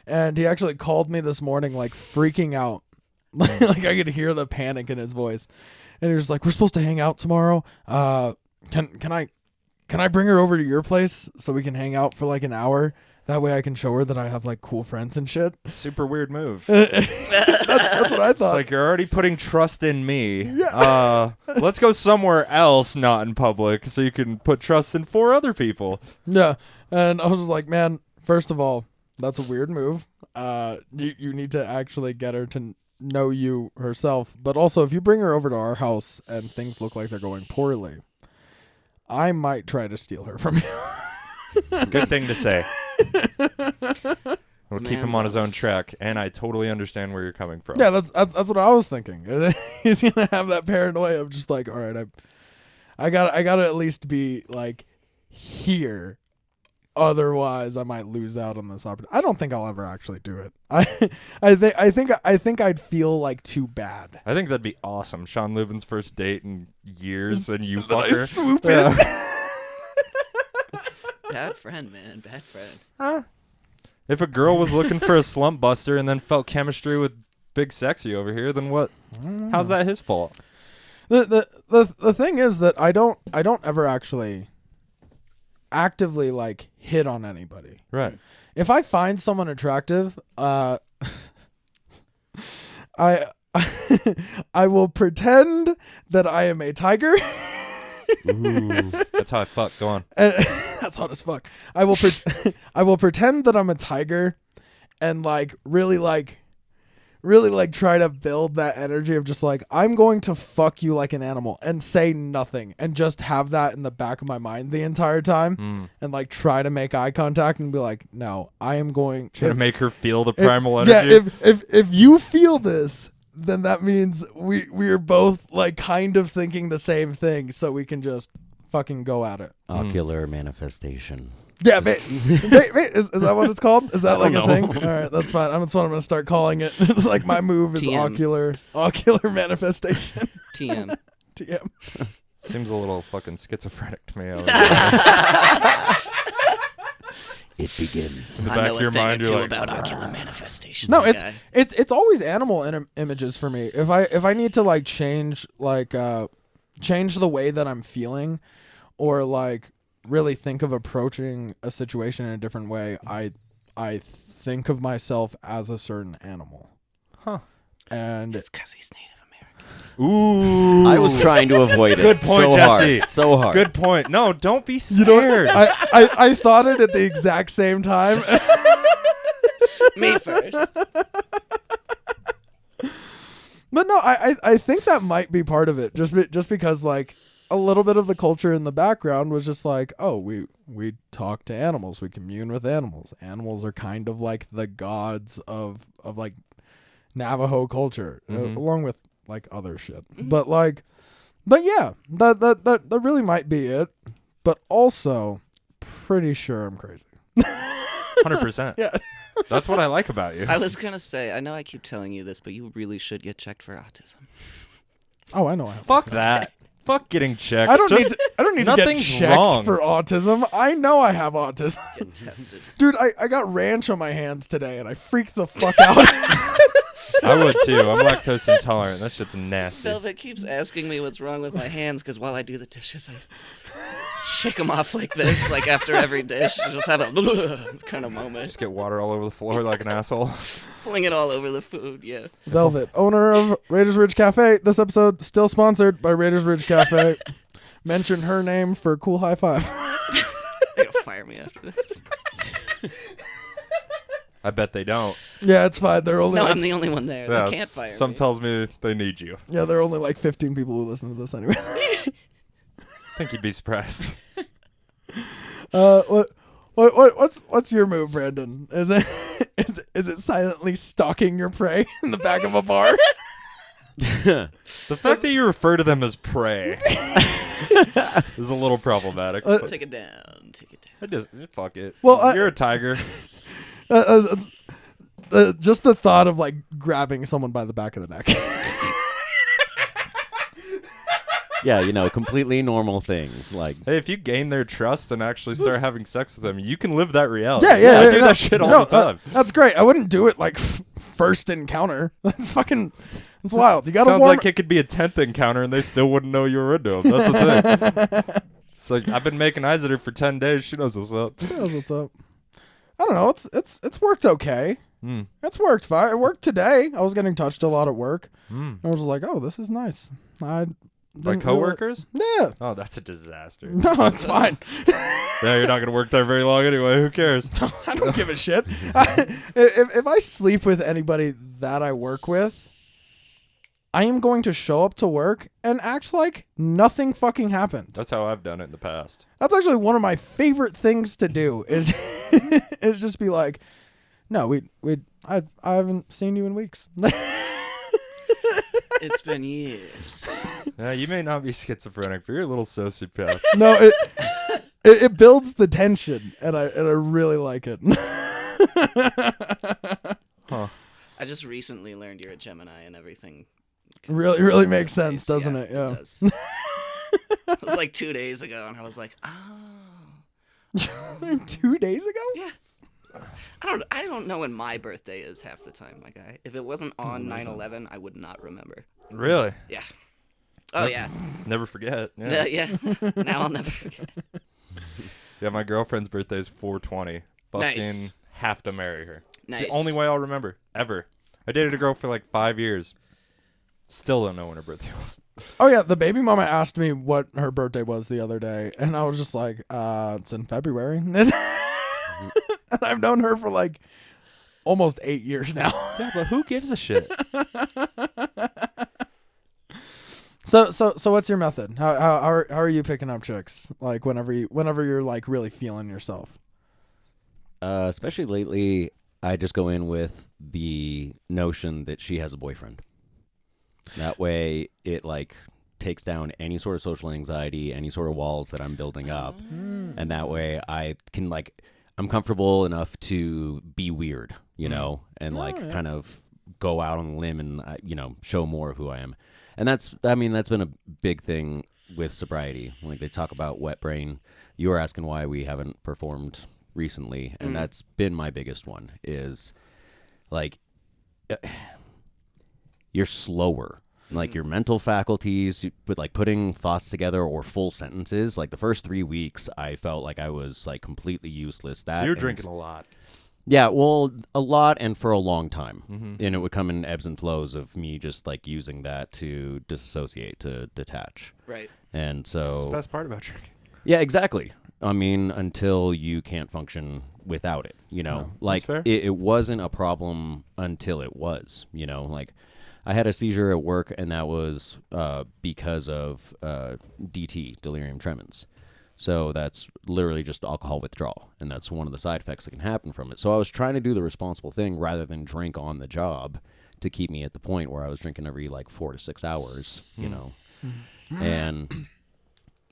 and he actually called me this morning, like freaking out, like I could hear the panic in his voice, and he was like, "We're supposed to hang out tomorrow. Can I bring her over to your place so we can hang out for like an hour? That way I can show her that I have like cool friends and shit." Super weird move. That's what I It's thought. like you're already putting trust in me. Let's go somewhere else, not in public, so you can put trust in 4 other people. Yeah, and I was just like, man, first of all, that's a weird move. You need to actually get her to know you herself. But also, if you bring her over to our house and things look like they're going poorly, I might try to steal her from you. Good thing to say. We'll keep him on his own Man's track, and I totally understand where you're coming from. Yeah, that's what I was thinking. He's gonna have that paranoia of just like, all right, I gotta at least be like here. Otherwise, I might lose out on this opportunity. I don't think I'll ever actually do it. I think I'd feel like too bad. I think that'd be awesome. Sean Lubin's first date in years, and you Then fuck I her. swoop in. Yeah. Bad friend, man. Bad friend. If a girl was looking for a slump buster and then felt chemistry with Big Sexy over here, then what? How's that his fault? The thing is that I don't ever actually actively like hit on anybody. Right. If I find someone attractive, I I will pretend that I am a tiger. Ooh, that's how I fuck. Go on. That's hot as fuck. I will pretend that I'm a tiger, and like really try to build that energy of just like, I'm going to fuck you like an animal and say nothing and just have that in the back of my mind the entire time and like try to make eye contact and be like, no, I am going to make her feel the primal energy. Yeah, if you feel this, then that means we are both like kind of thinking the same thing, so we can just fucking go at it. Ocular manifestation. Yeah, wait, is that what it's called? Is that like a thing? All right, that's fine. That's what I'm gonna start calling it. It's like my move is TM. ocular manifestation. TM. TM. Seems a little fucking schizophrenic to me. It begins. In the I back know of your a thing mind, or you're two like, about ocular manifestation. No, my guy. it's always animal images for me. If I need to like change the way that I'm feeling, or like really think of approaching a situation in a different way, I think of myself as a certain animal. Huh. And It's because he's Native American. ooh. I was trying to avoid it. Good point, so Jesse. Hard. So hard. Good point. No, don't be you scared. know, I thought it at the exact same time. Me first. But no, I think that might be part of it. Just because like a little bit of the culture in the background was just like, oh, we talk to animals, we commune with animals. Animals are kind of like the gods of like Navajo culture, along with like other shit. But yeah, that really might be it. But also, pretty sure I'm crazy. 100%. Yeah. That's what I like about you. I was going to say, I know I keep telling you this, but you really should get checked for autism. Oh, I know. I have Fuck autism. that. Fuck getting checked. I don't Just- need to get nothing's checked wrong. for autism. I know I have autism. Get tested. Dude, I got ranch on my hands today, and I freaked the fuck out. I would too. I'm lactose intolerant. That shit's nasty. Velvet keeps asking me what's wrong with my hands because while I do the dishes, I shake them off like this, like after every dish. Just have a kind of moment. Just get water all over the floor like an asshole. Fling it all over the food, yeah. Velvet, owner of Raiders Ridge Cafe. This episode still sponsored by Raiders Ridge Cafe. Mention her name for a cool high five. They're gonna fire me after this. I bet they don't. Yeah, it's fine. They're only No, like, I'm the only one there. Yeah, They can't fire some me. tells me they need you. yeah, there are only like 15 people who listen to this anyway. I think you'd be surprised. What's your move, Brandon? Is it silently stalking your prey in the back of a bar? The fact that you refer to them as prey is a little problematic. but Take it down. Take it down. I just fuck it. Well, you're a tiger. Just the thought of like grabbing someone by the back of the neck. Yeah, completely normal things like. Hey, if you gain their trust and actually start having sex with them, you can live that reality. Yeah, I do that shit all the time. That's great. I wouldn't do it like first encounter. That's wild. You gotta Sounds warm. like it could be a 10th encounter and they still wouldn't know you were into them. That's the thing. It's like, I've been making eyes at her for 10 days. She knows what's up. She knows what's up. I don't know. It's worked okay. It's worked fine. It worked today. I was getting touched a lot at work. I was just like, oh, this is nice. By coworkers? Yeah. Oh, that's a disaster. No, it's fine. Yeah, you're not going to work there very long anyway. Who cares? I don't give a shit. If I sleep with anybody that I work with, I am going to show up to work and act like nothing fucking happened. That's how I've done it in the past. That's actually one of my favorite things to do is is just be like, no, I haven't seen you in weeks. It's been years. Yeah, you may not be schizophrenic, but you're a little sociopath. No, it builds the tension, and I really like it. Huh. I just recently learned you're a Gemini and everything. Really makes sense, doesn't it? Yeah. It does. It was like 2 days ago, and I was like, oh. 2 days ago? Yeah. I don't know when my birthday is half the time, my guy. If it wasn't on 9/11, I would not remember. Really? Yeah. Oh, yeah. Never forget. Yeah. Yeah. Now I'll never forget. Yeah, my girlfriend's birthday is 4/20. Fucking Nice. have to marry her. It's the Nice. only way I'll remember ever. I dated a girl for like 5 years. Still don't know when her birthday was. Oh yeah, the baby mama asked me what her birthday was the other day, and I was just like, it's in February. And I've known her for like almost 8 years now. Yeah, but who gives a shit? So what's your method? How are you picking up chicks? Like whenever you're like really feeling yourself. Especially lately, I just go in with the notion that she has a boyfriend. That way, it like takes down any sort of social anxiety, any sort of walls that I'm building up, and that way I can like I'm comfortable enough to be weird, you know, and like kind of go out on a limb and show more of who I am. And that's been a big thing with sobriety. Like they talk about wet brain. You were asking why we haven't performed recently, and that's been my biggest one is like you're slower. Like your mental faculties with like putting thoughts together or full sentences. Like the first 3 weeks, I felt like I was like completely useless. So you're drinking a lot. Yeah, well, a lot and for a long time. And it would come in ebbs and flows of me just like using that to disassociate, to detach. Right. And so That's the best part about drinking. yeah, exactly. I mean, until you can't function without it, you know, No, like that's fair. it wasn't a problem until it was, you know, like I had a seizure at work and that was because of DT, delirium tremens. So that's literally just alcohol withdrawal. And that's one of the side effects that can happen from it. So I was trying to do the responsible thing rather than drink on the job to keep me at the point where I was drinking every like 4 to 6 hours, you know, and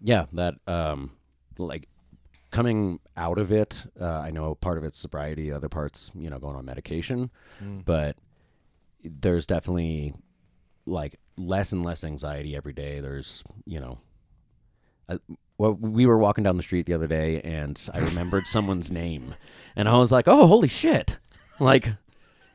yeah, that like coming out of it, I know part of it's sobriety, other parts, you know, going on medication, but there's definitely like less and less anxiety every day. There's, you know, well, we were walking down the street the other day and I remembered someone's name and I was like, oh, holy shit. Like,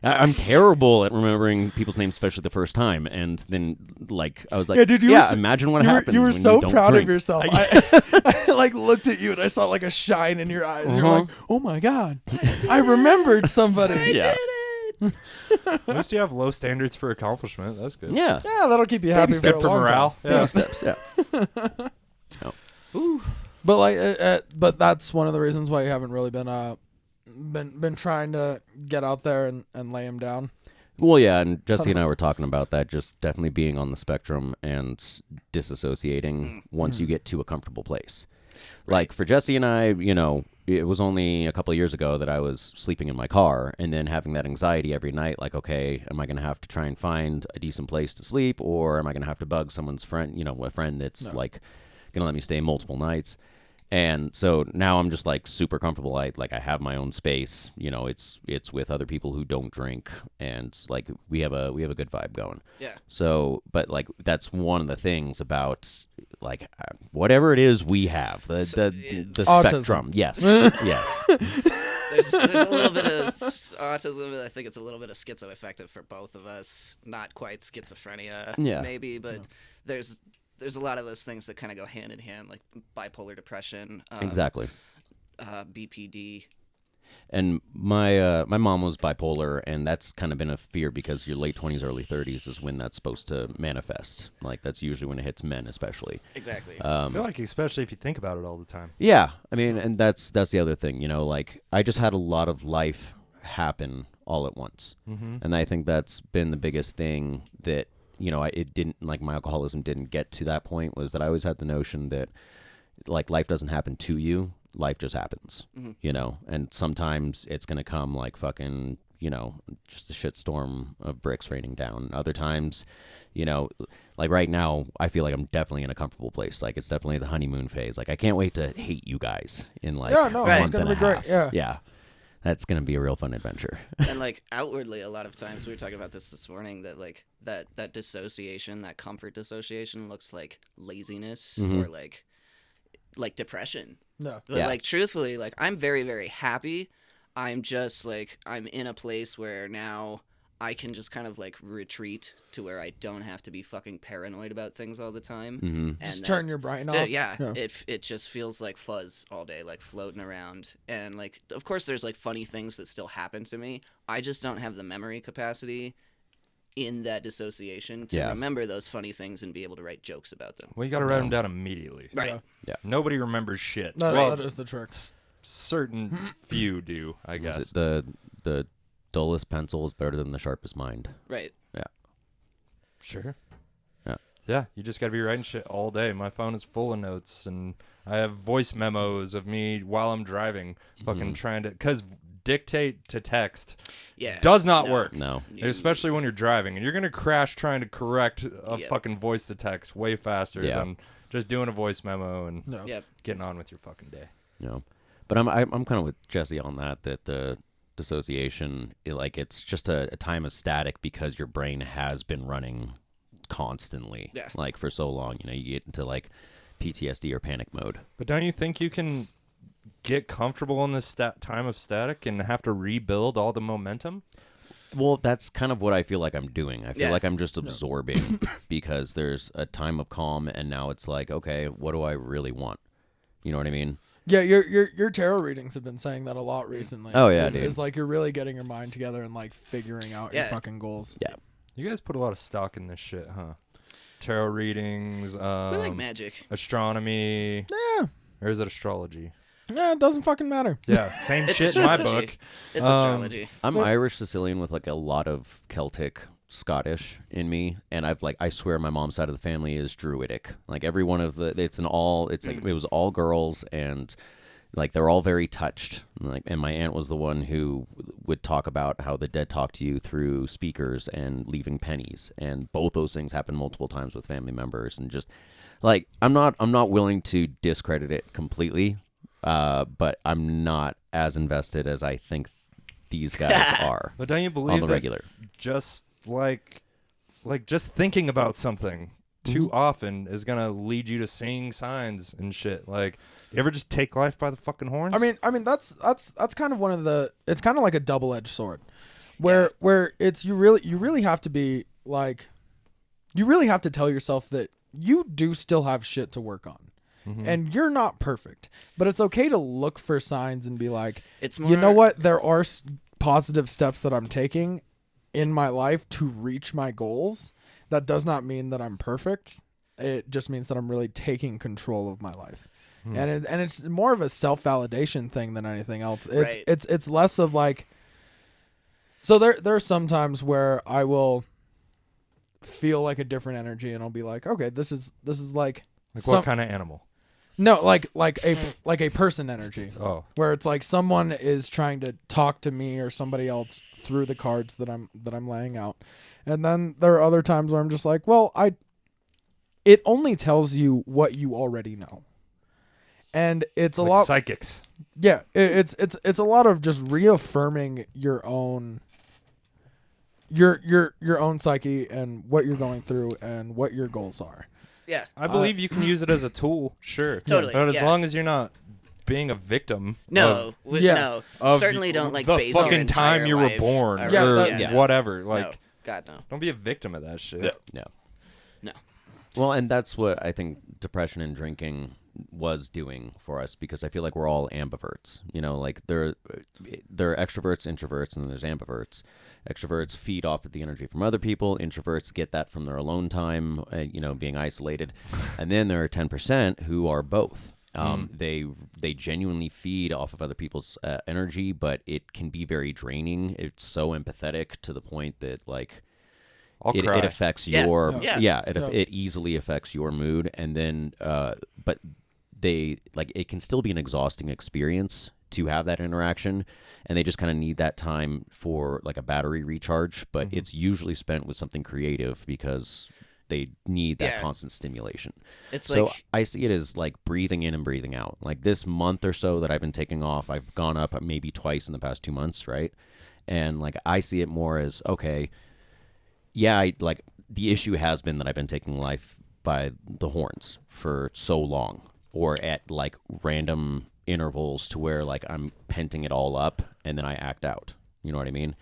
I'm terrible at remembering people's names, especially the first time. And then, like, I was like, Yeah, dude, imagine what happens. You were when so you don't proud drink. of yourself. I like looked at you and I saw like a shine in your eyes. You're like, oh my God, I remembered somebody. Yeah. At least you have low standards for accomplishment. That's good. Yeah. Yeah, that'll keep you happy for Step a for long morale. time. Baby Yeah. steps. Yeah. But like, but that's one of the reasons why you haven't really been trying to get out there and lay him down. Well, yeah, and Jesse and I were talking about that, just definitely being on the spectrum and disassociating once you get to a comfortable place. Like for Jesse and I, you know, it was only a couple of years ago that I was sleeping in my car and then having that anxiety every night, like, okay, am I going to have to try and find a decent place to sleep, or am I going to have to bug someone's friend, you know, a friend that's like going to let me stay multiple nights? And so now I'm just like super comfortable. I have my own space. You know, it's with other people who don't drink, and like we have a good vibe going. Yeah. So, but like that's one of the things about like whatever it is we have the Autism. spectrum. Yes, yes. There's a little bit of autism. I think it's a little bit of schizoaffective for both of us. Not quite schizophrenia, Yeah. maybe, but there's a lot of those things that kind of go hand in hand, like bipolar depression, Exactly. BPD. And my mom was bipolar, and that's kind of been a fear because your late 20s, early 30s is when that's supposed to manifest. Like that's usually when it hits men, especially. Exactly. I feel like especially if you think about it all the time. Yeah, I mean, and that's the other thing, you know, like I just had a lot of life happen all at once, and I think that's been the biggest thing that, you know, it didn't, like my alcoholism didn't get to that point, was that I always had the notion that like life doesn't happen to you, life just happens, you know, and sometimes it's gonna come like fucking, you know, just a shitstorm of bricks raining down. Other times, you know, like right now, I feel like I'm definitely in a comfortable place. Like it's definitely the honeymoon phase. Like I can't wait to hate you guys in like Yeah, no, a it's month gonna and a be great, half. yeah. That's gonna be a real fun adventure. And like outwardly, a lot of times we were talking about this morning, that like that dissociation, that comfort dissociation, looks like laziness or like depression. No. But Yeah. like truthfully, like I'm very, very happy. I'm just like I'm in a place where now I can just kind of like retreat to where I don't have to be fucking paranoid about things all the time. Mm-hmm. And Just turn your brain off. Yeah, it just feels like fuzz all day, like floating around. And like, of course, there's like funny things that still happen to me. I just don't have the memory capacity in that dissociation to remember those funny things and be able to write jokes about them. Well, you got to write them down immediately. Right. Yeah. Nobody remembers shit. No, Well, that is the trick. certain few do, I Was guess. it the dullest pencil is better than the sharpest mind. Right. Yeah. Sure. Yeah. Yeah, you just got to be writing shit all day. My phone is full of notes, and I have voice memos of me while I'm driving, fucking trying to, because dictate to text does not work. No. Especially when you're driving, and you're going to crash trying to correct a fucking voice to text way faster than just doing a voice memo and getting on with your fucking day. No. But I'm kind of with Jesse on that the dissociation, it's just a time of static because your brain has been running constantly, like for so long. You get into like PTSD or panic mode. But don't you think you can get comfortable in this time of static and have to rebuild all the momentum? Well, that's kind of what I feel like I'm doing. I feel like I'm just absorbing because there's a time of calm, and now it's like, okay, what do I really want? You know what I mean? Yeah, your tarot readings have been saying that a lot recently. Oh, yeah, it's like you're really getting your mind together and like figuring out your fucking goals. Yeah. You guys put a lot of stock in this shit, huh? Tarot readings, We like magic. astronomy. Yeah. Or is it astrology? Yeah, it doesn't fucking matter. Yeah, same It's shit in my astrology. book. It's astrology. I'm Irish Sicilian with like a lot of Celtic Scottish in me, and I swear my mom's side of the family is Druidic. Like every one of it was all girls, and like they're all very touched. And my aunt was the one who would talk about how the dead talk to you through speakers and leaving pennies, and both those things happen multiple times with family members. And just like I'm not willing to discredit it completely, but I'm not as invested as I think these guys are. But don't you believe on the that regular? Just like just thinking about something too often is gonna lead you to seeing signs and shit. Like, you ever just take life by the fucking horns? I mean that's kind of one of the, it's kind of like a double-edged sword, where it's you really have to be like, you really have to tell yourself that you do still have shit to work on. And you're not perfect, but it's okay to look for signs and be like, It's more, you know what? There are positive steps that I'm taking in my life to reach my goals. That does not mean that I'm perfect. It just means that I'm really taking control of my life. And it's more of a self-validation thing than anything else. It's less of like, so there are some times where I will feel like a different energy and I'll be like, okay, this is like what kind of animal? No, like a person energy. Oh, Where it's like someone is trying to talk to me or somebody else through the cards that I'm laying out. And then there are other times where I'm just like, well, it only tells you what you already know. And it's a like lot psychics. Yeah, it's a lot of just reaffirming your own psyche and what you're going through and what your goals are. Yeah. I believe you can use it as a tool, sure. Totally, But as yeah. long as you're not being a victim No, no. of Certainly don't like the base your fucking time entire you were life born around- or whatever. Like, no. God, no. don't be a victim of that shit. No. No. Well, and that's what I think depression and drinking was doing for us, because I feel like we're all ambiverts. Like there are extroverts, introverts, and then there's ambiverts. Extroverts feed off of the energy from other people. Introverts get that from their alone time, being isolated. And then there are 10% who are both. They genuinely feed off of other people's energy, but it can be very draining. It's so empathetic to the point that like it affects your it easily affects your mood. And then but it can still be an exhausting experience to have that interaction, and they just kind of need that time for like a battery recharge, but it's usually spent with something creative because they need that constant stimulation. It's so like, I see it as like breathing in and breathing out. Like this month or so that I've been taking off, I've gone up maybe twice in the past 2 months, right? And like I see it more as, okay, yeah, the issue has been that I've been taking life by the horns for so long, or at like random intervals to where like I'm penting it all up and then I act out. You know what I mean?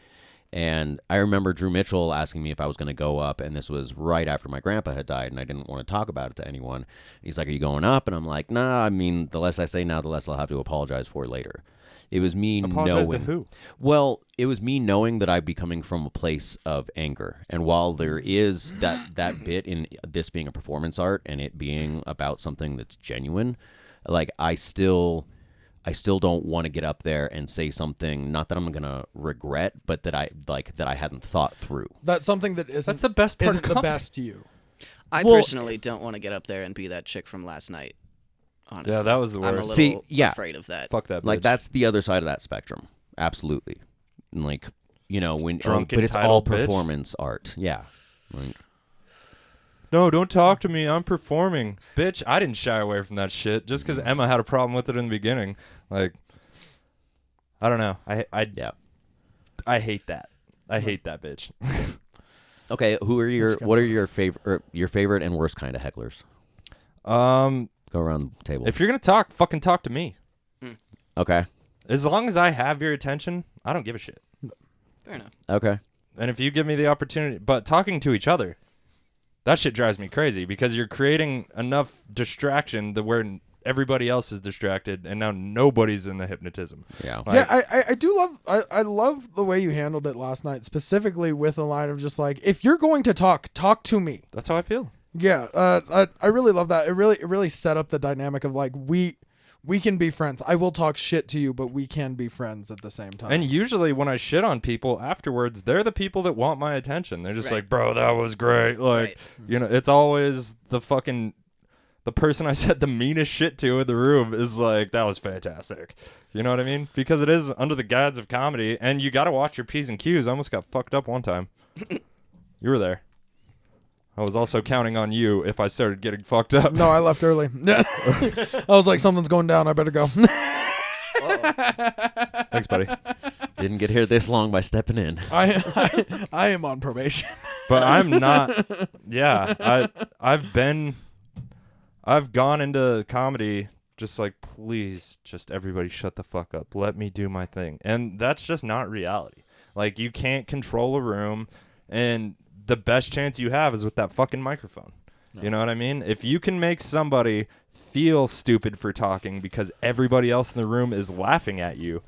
And I remember Drew Mitchell asking me if I was going to go up, and this was right after my grandpa had died, and I didn't want to talk about it to anyone. He's like, "Are you going up?" And I'm like, "Nah, I mean, the less I say now, the less I'll have to apologize for later." It was me Apologize knowing. to who? Well, it was me knowing that I'd be coming from a place of anger. And while there is that bit in this being a performance art and it being about something that's genuine, like I still don't want to get up there and say something, not that I'm gonna regret, but that I hadn't thought through. That's something that isn't. That's the best part Isn't of the comedy. best to you. I Well- personally don't want to get up there and be that chick from last night. Honestly. Yeah, that was the I'm a worst. little See, yeah. afraid of that. Fuck that bitch. Like that's the other side of that spectrum. Absolutely. And like, when Drunk, but it's all entitled bitch? performance art. Yeah. Like, No, don't talk to me. I'm performing. Bitch, I didn't shy away from that shit just because Emma had a problem with it in the beginning. Like, I don't know. yeah. I hate that. I hate that bitch. Okay, what are sense. your favorite and worst kind of hecklers? Go around the table. If you're gonna talk, fucking talk to me. Okay. As long as I have your attention, I don't give a shit. Fair enough. Okay. And if you give me the opportunity, but talking to each other, that shit drives me crazy because you're creating enough distraction that where everybody else is distracted and now nobody's in the hypnotism. Yeah. Like, Yeah, I do love I love the way you handled it last night, specifically with the line of just like, if you're going to talk to me. that's how I feel. Yeah, I really love that. It really set up the dynamic of like we can be friends. I will talk shit to you, but we can be friends at the same time. And usually when I shit on people afterwards, they're the people that want my attention. They're just Right. like, bro, that was great. Like, Right. it's always the person I said the meanest shit to in the room is like, that was fantastic. You know what I mean? Because it is under the guise of comedy, and you got to watch your P's and Q's. I almost got fucked up one time. You were there. I was also counting on you if I started getting fucked up. No, I left early. I was like, something's going down. I better go. Thanks, buddy. Didn't get here this long by stepping in. I am on probation. But I'm not. Yeah, I've gone into comedy just like, please, just everybody shut the fuck up. Let me do my thing. And that's just not reality. Like, you can't control a room, and the best chance you have is with that fucking microphone. No. You know what I mean? If you can make somebody feel stupid for talking because everybody else in the room is laughing at you,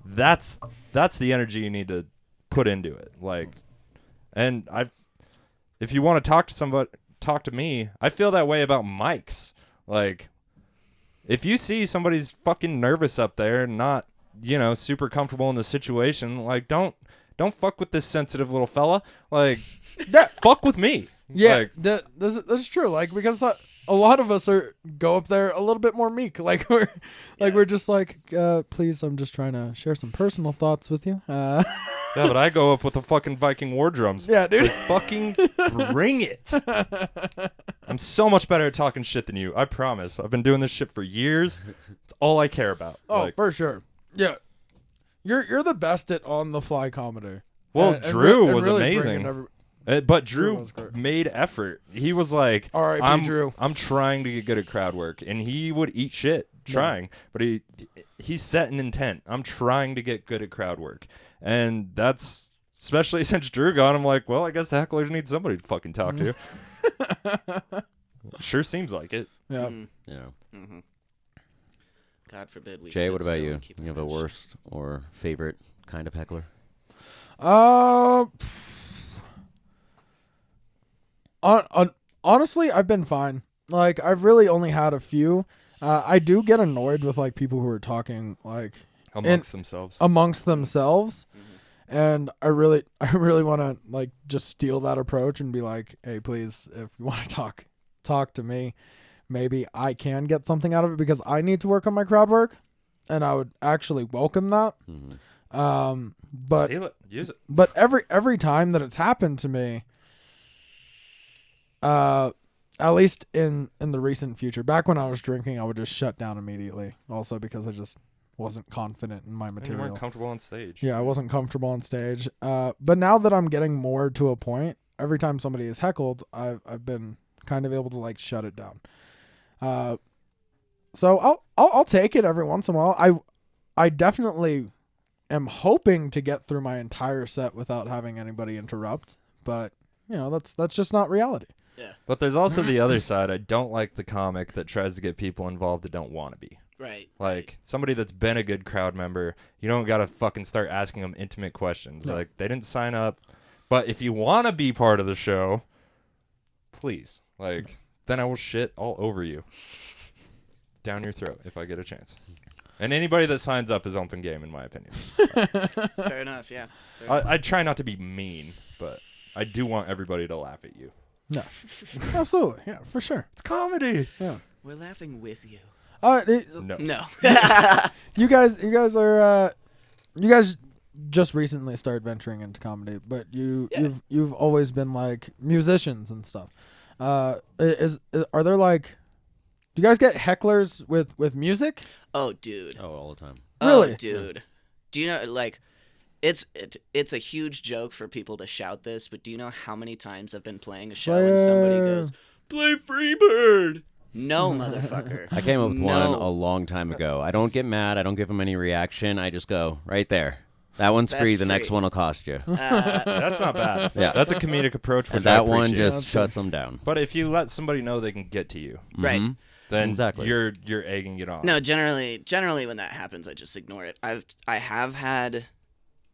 that's the energy you need to put into it. Like, and if you want to talk to somebody, talk to me. I feel that way about mics. Like, if you see somebody's fucking nervous up there and not, super comfortable in the situation, like, don't fuck with this sensitive little fella. Like, fuck with me. Yeah, Like, this is true. Like, because a lot of us go up there a little bit more meek. Like we're just like, please, I'm just trying to share some personal thoughts with you. yeah, but I go up with the fucking Viking war drums. Yeah, dude. Like, fucking bring it. I'm so much better at talking shit than you. I promise. I've been doing this shit for years. It's all I care about. Oh, Like, for sure. Yeah, you're the best at on the fly comedy. well, And Drew and was really amazing. bringing But Drew Drew was great. made effort. He was like, R.I.P. Drew. I'm trying to get good at crowd work. And he would eat shit trying. But he set an intent. I'm trying to get good at crowd work. And that's, especially since Drew gone, I'm like, well, I guess the hecklers need somebody to fucking talk to. Sure seems like it. Yeah. Mm, Yeah. mhm. God forbid we Jay, sit what about still you? and keep You our have a mouth shut. worst or favorite kind of heckler? Honestly, I've been fine. Like, I've really only had a few. I do get annoyed with like people who are talking like Amongst themselves. amongst themselves, Mhm. and I really want to like just steal that approach and be like, hey, please, if you want to talk to me, maybe I can get something out of it because I need to work on my crowd work, and I would actually welcome that. Mm-hmm. But Steal it. Use it. But every time that it's happened to me, at least in the recent future, back when I was drinking, I would just shut down immediately. Also because I just wasn't confident in my And you material. weren't comfortable on stage. Yeah, I wasn't comfortable on stage. But now that I'm getting more to a point, every time somebody is heckled, I've been kind of able to like shut it down. So I'll take it every once in a while. I definitely am hoping to get through my entire set without having anybody interrupt, but that's just not reality. Yeah. But there's also the other side. I don't like the comic that tries to get people involved that don't want to be. Right. Like, somebody that's been a good crowd member, you don't got to fucking start asking them intimate questions. No. Like, they didn't sign up. But if you want to be part of the show, please. Like, then I will shit all over you. Down your throat if I get a chance. And anybody that signs up is open game, in my opinion. Fair enough. Yeah. I try not to be mean, but I do want everybody to laugh at you. No, absolutely, yeah, for sure. It's comedy. Yeah. We're laughing with you. No. No. You guys just recently started venturing into comedy, but you've always been like musicians and stuff. Are there like, do you guys get hecklers with music? Oh, dude. Oh, all the time. Really? Oh, dude. Do you know, like, it's a huge joke for people to shout this, but do you know how many times I've been playing a show and somebody goes, "Play Freebird"? No, motherfucker. I came up with No. one a long time ago. I don't get mad. I don't give them any reaction. I just go, right there. That one's free. That's The next free. one will cost you. That's not bad. Yeah. That's a comedic approach, which And that I one appreciate. just shuts them down. But if you let somebody know they can get to you, Right. Mhm. then Exactly. you're egging it on. No, generally when that happens, I just ignore it.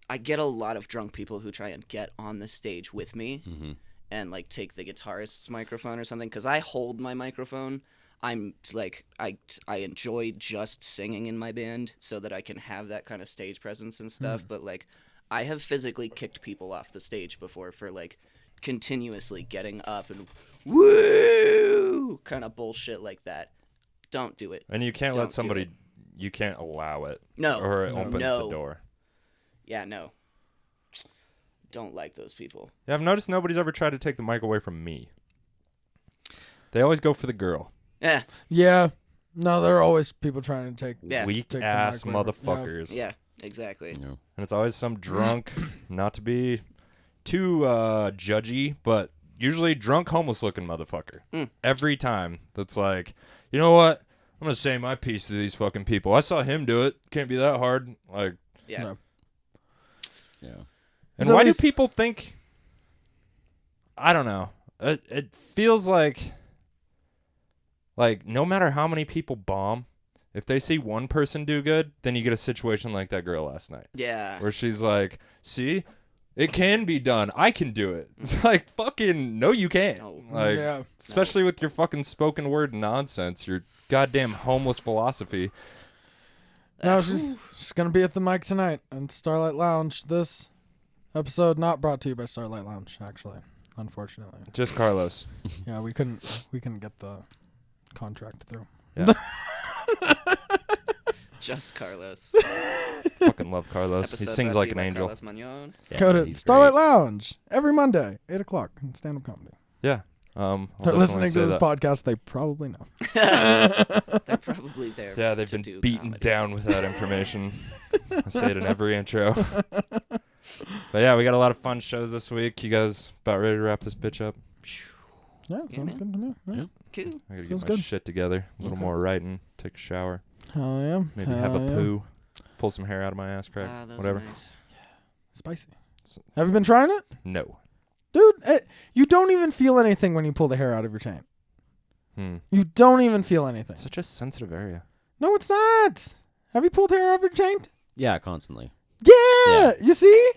I get a lot of drunk people who try and get on the stage with me Mhm. and like take the guitarist's microphone or something, because I hold my microphone. I'm like, I enjoy just singing in my band so that I can have that kind of stage presence and stuff. But like, I have physically kicked people off the stage before for like continuously getting up and woo kind of bullshit like that. Don't do it. And you can't Don't let do somebody, it. you can't allow it. No. Or it No. opens No. the door. Yeah, no. Don't like those people. Yeah, I've noticed nobody's ever tried to take the mic away from me. They always go for the girl. Yeah, Yeah. No, there are always people trying to take. Yeah. Weak Take the ass mic away from- motherfuckers. yeah, exactly. You know. And it's always some drunk, not to be too judgy, but usually drunk homeless looking motherfucker. Mm. Every time. That's like, you know what? I'm gonna say my piece to these fucking people. I saw him do it. Can't be that hard. Like, Yeah. No. Yeah. and It's why always- do people think? I don't know. It feels like no matter how many people bomb, if they see one person do good, then you get a situation like that girl last night, Yeah. where she's like, "See, it can be done. I can do it." It's like, fucking no, you can't. No. Like, Yeah. especially with your fucking spoken word nonsense, your goddamn homeless philosophy. No, she's gonna be at the mic tonight on Starlight Lounge. This episode not brought to you by Starlight Lounge, actually. Unfortunately, Just Carlos. yeah, we couldn't get the contract through. Yeah. Just Carlos. Fucking love Carlos. He Episode sings brought like to an you by angel. Carlos Magnon. Yeah, Go to he's Starlight great. Lounge every Monday, 8:00 in stand-up comedy. Yeah. I'll They're definitely listening say to this that. podcast. They probably know. They're probably there. Yeah, they've to been do beaten comedy. down with that information. I say it in every intro. But yeah, we got a lot of fun shows this week. You guys about ready to wrap this bitch up? Yeah, sounds man. good to me. Yeah. Yeah. Cool. I gotta Feels get my good. shit together. A little Okay. more writing. Take a shower. Hell yeah. Maybe have a Hell yeah. poo. Pull some hair out of my ass crack. Ah, those Whatever. Are nice. Spicy. So- Have you been trying it? No. Dude, you don't even feel anything when you pull the hair out of your taint. You don't even feel anything. Such a sensitive area. No, it's not. Have you pulled hair out of your taint? Yeah, constantly. Yeah. You see?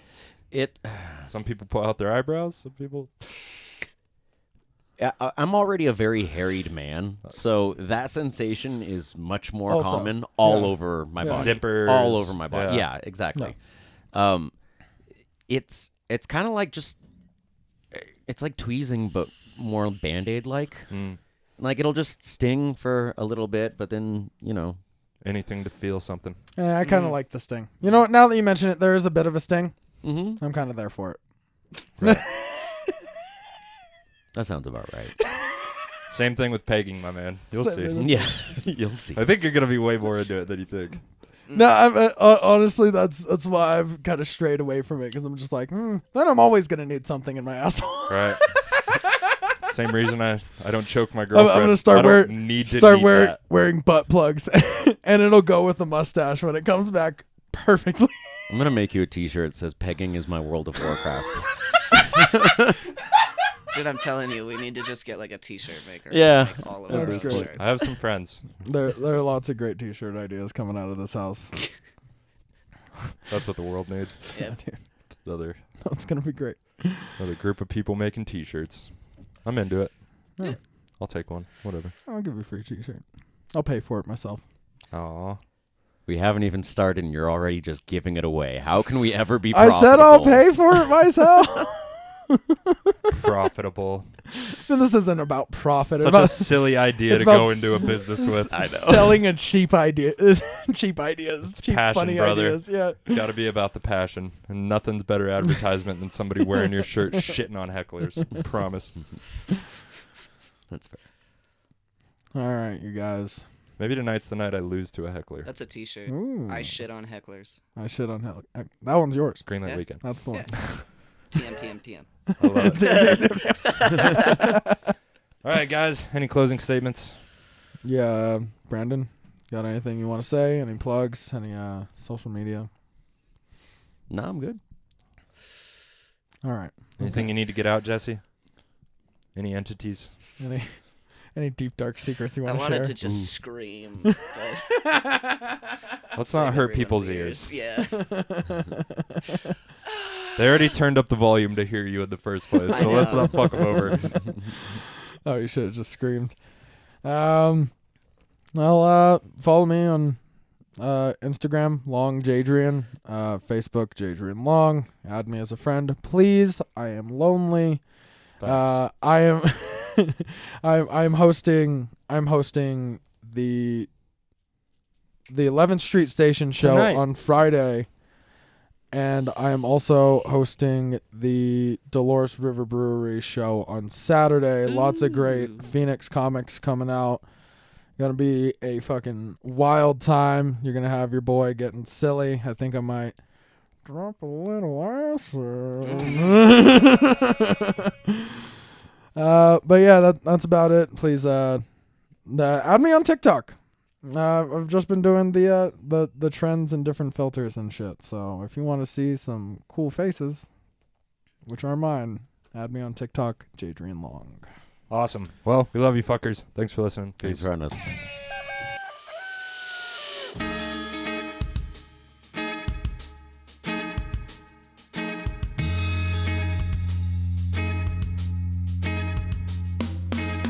It. Some people pull out their eyebrows. Some people. I'm already a very harried man, so that sensation is much more Also, common all yeah. over my Yeah. body. Zippers. All over my body. Yeah. Yeah, exactly. It's kind of like it's like tweezing, but more Band-Aid like. Mm. Like it'll just sting for a little bit, but then Anything to feel something. Yeah, I kind of like the sting. You know what? Now that you mention it, there is a bit of a sting. Mm-hmm. I'm kind of there for it. Right. That sounds about right. Same thing with pegging, my man. You'll see. Yeah, you'll see. I think you're gonna be way more into it than you think. No, honestly, that's why I've kind of strayed away from it, because I'm just like, then I'm always gonna need something in my asshole. Right. Same reason I don't choke my I'm girlfriend. gonna start wearing wearing butt plugs, and it'll go with the mustache when it comes back perfectly. I'm gonna make you a T-shirt that says "Pegging is my World of Warcraft." Dude, I'm telling you, we need to just get like a T-shirt maker. Yeah. Make all of That's our great. shirts. I have some friends. There are lots of great T-shirt ideas coming out of this house. That's what the world needs. Yeah. Another It's gonna be great. group of people making T-shirts. I'm into it. Yeah. I'll take one. Whatever. I'll give you a free T-shirt. I'll pay for it myself. Aw. We haven't even started, and you're already just giving it away. How can we ever be? I said I'll profitable? pay for it myself. Profitable. This isn't about profit. Such about a silly idea it's to go about into a business with. I know. selling a cheap idea, cheap ideas, It's cheap passion, funny brother. ideas. Yeah. Got to be about the passion. And nothing's better advertisement than somebody wearing your shirt shitting on hecklers. Promise. That's fair. All right, you guys. Maybe tonight's the night I lose to a heckler. That's a T-shirt. Ooh. I shit on hecklers. I shit on hell. That one's yours. Greenlight Yeah. Weekend. That's the one. TM. I love it. All right, guys. Any closing statements? Yeah, Brandon, got anything you want to say? Any plugs? Any social media? No, I'm good. All right. Anything you need to get out, Jesse? Any entities? Any deep dark secrets you I want to share? wanted to just scream. But Let's save not hurt everyone's people's ears. Yeah. They already turned up the volume to hear you in the first place, so let's not fuck them over. Oh, you should have just screamed. Well, follow me on Instagram, Long Jadrien, Facebook, Jadrien Long. Add me as a friend, please. I am lonely. Facts. I am. I'm hosting the 11th Street Station show Tonight. on Friday, and I am also hosting the Dolores River Brewery show on Saturday. Lots of great Ooh. Phoenix comics coming out. Gonna be a fucking wild time. You're gonna have your boy getting silly. I think I might drop a little acid. But yeah, that's about it. Please add me on TikTok. I've just been doing the trends and different filters and shit. So if you want to see some cool faces, which are mine, add me on TikTok, Jadrien Long. Awesome. Well, we love you fuckers. Thanks for listening. Thanks Peace. for having us.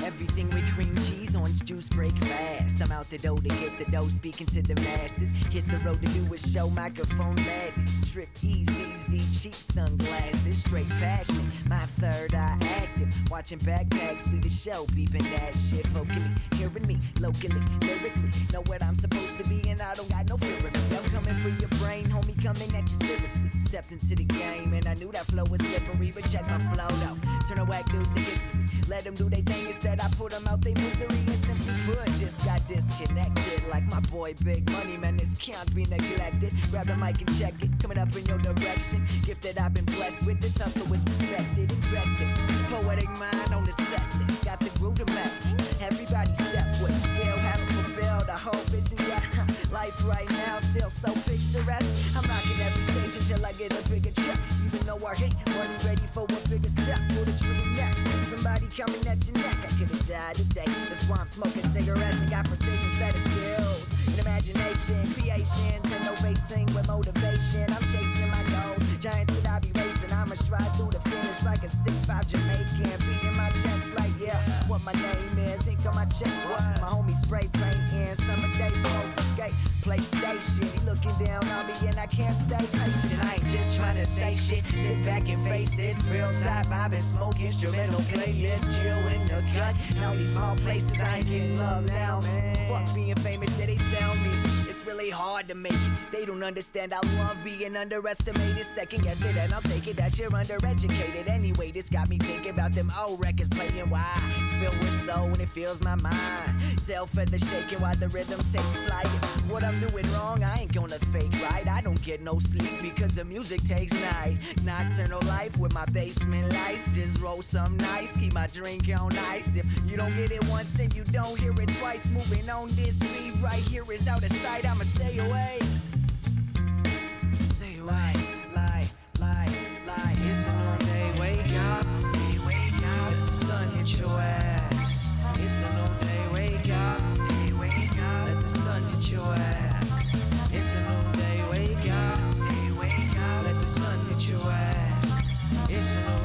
Everything with cream cheese, orange juice, break fast. I'm out the door to get the dough, speaking to the masses. Hit the road to do a show, microphone madness. Trip easy, cheap sunglasses, straight passion. My third eye active, watching backpacks lead the show, beeping that shit vocally. Hearing me locally, lyrically, know what I'm supposed to be, and I don't got no fear of me. I'm coming for your brain, homie, coming at you spiritually. Stepped into the game, and I knew that flow was slippery, but check my flow though. Turn a whack news to history. Let them do their thing, instead I put them out their misery. And simply put, just got disconnected. Like my boy Big Money, man, this can't be neglected. Grab the mic and check it, coming up in your direction. Gift that I've been blessed with, this hustle is respected and reckless. Poetic mind on the set list, got the groove to match. Everybody step with it, still haven't fulfilled a whole vision yet. Life right now still so picturesque. I'm knocking every stage until I get a bigger check. Even though I hate money, ready for a bigger step. Pull the trigger next. Somebody coming at your neck. I could have died today. That's why I'm smoking cigarettes and got precision set of skills. And imagination, creations, innovating with motivation. I'm chasing my goals. Giants that I be racing. I'ma stride through the finish like a 6'5" Jamaican. Beating my chest like, yeah, what my name is. Ink on my chest, what? My homie spray painting. Summer day smoke, skate, PlayStation. He looking down on me and I can't stay patient. I ain't just trying to say shit. Sit back and face this. Real type, I've been smoking instrumental playlist. Chill in the cut. Now these small places, I ain't getting love now, man. Fuck being famous, yeah, they tell me. It's really hard to make it. They don't understand I love being underestimated. Second guess it and I'll take it that you're undereducated. Anyway, this got me thinking about them old records playing. Why? It's filled with soul and it fills my mind. Tail feather shaking while the rhythm takes flight. What I'm doing wrong, I ain't gonna fake right. I don't get no sleep because the music takes night. Nocturnal life with my basement lights. Just roll some nice, keep my drink on ice. If you don't get it once and you don't hear it twice, moving on this beat right here is out of sight. I'ma stay away. Stay away. medicinal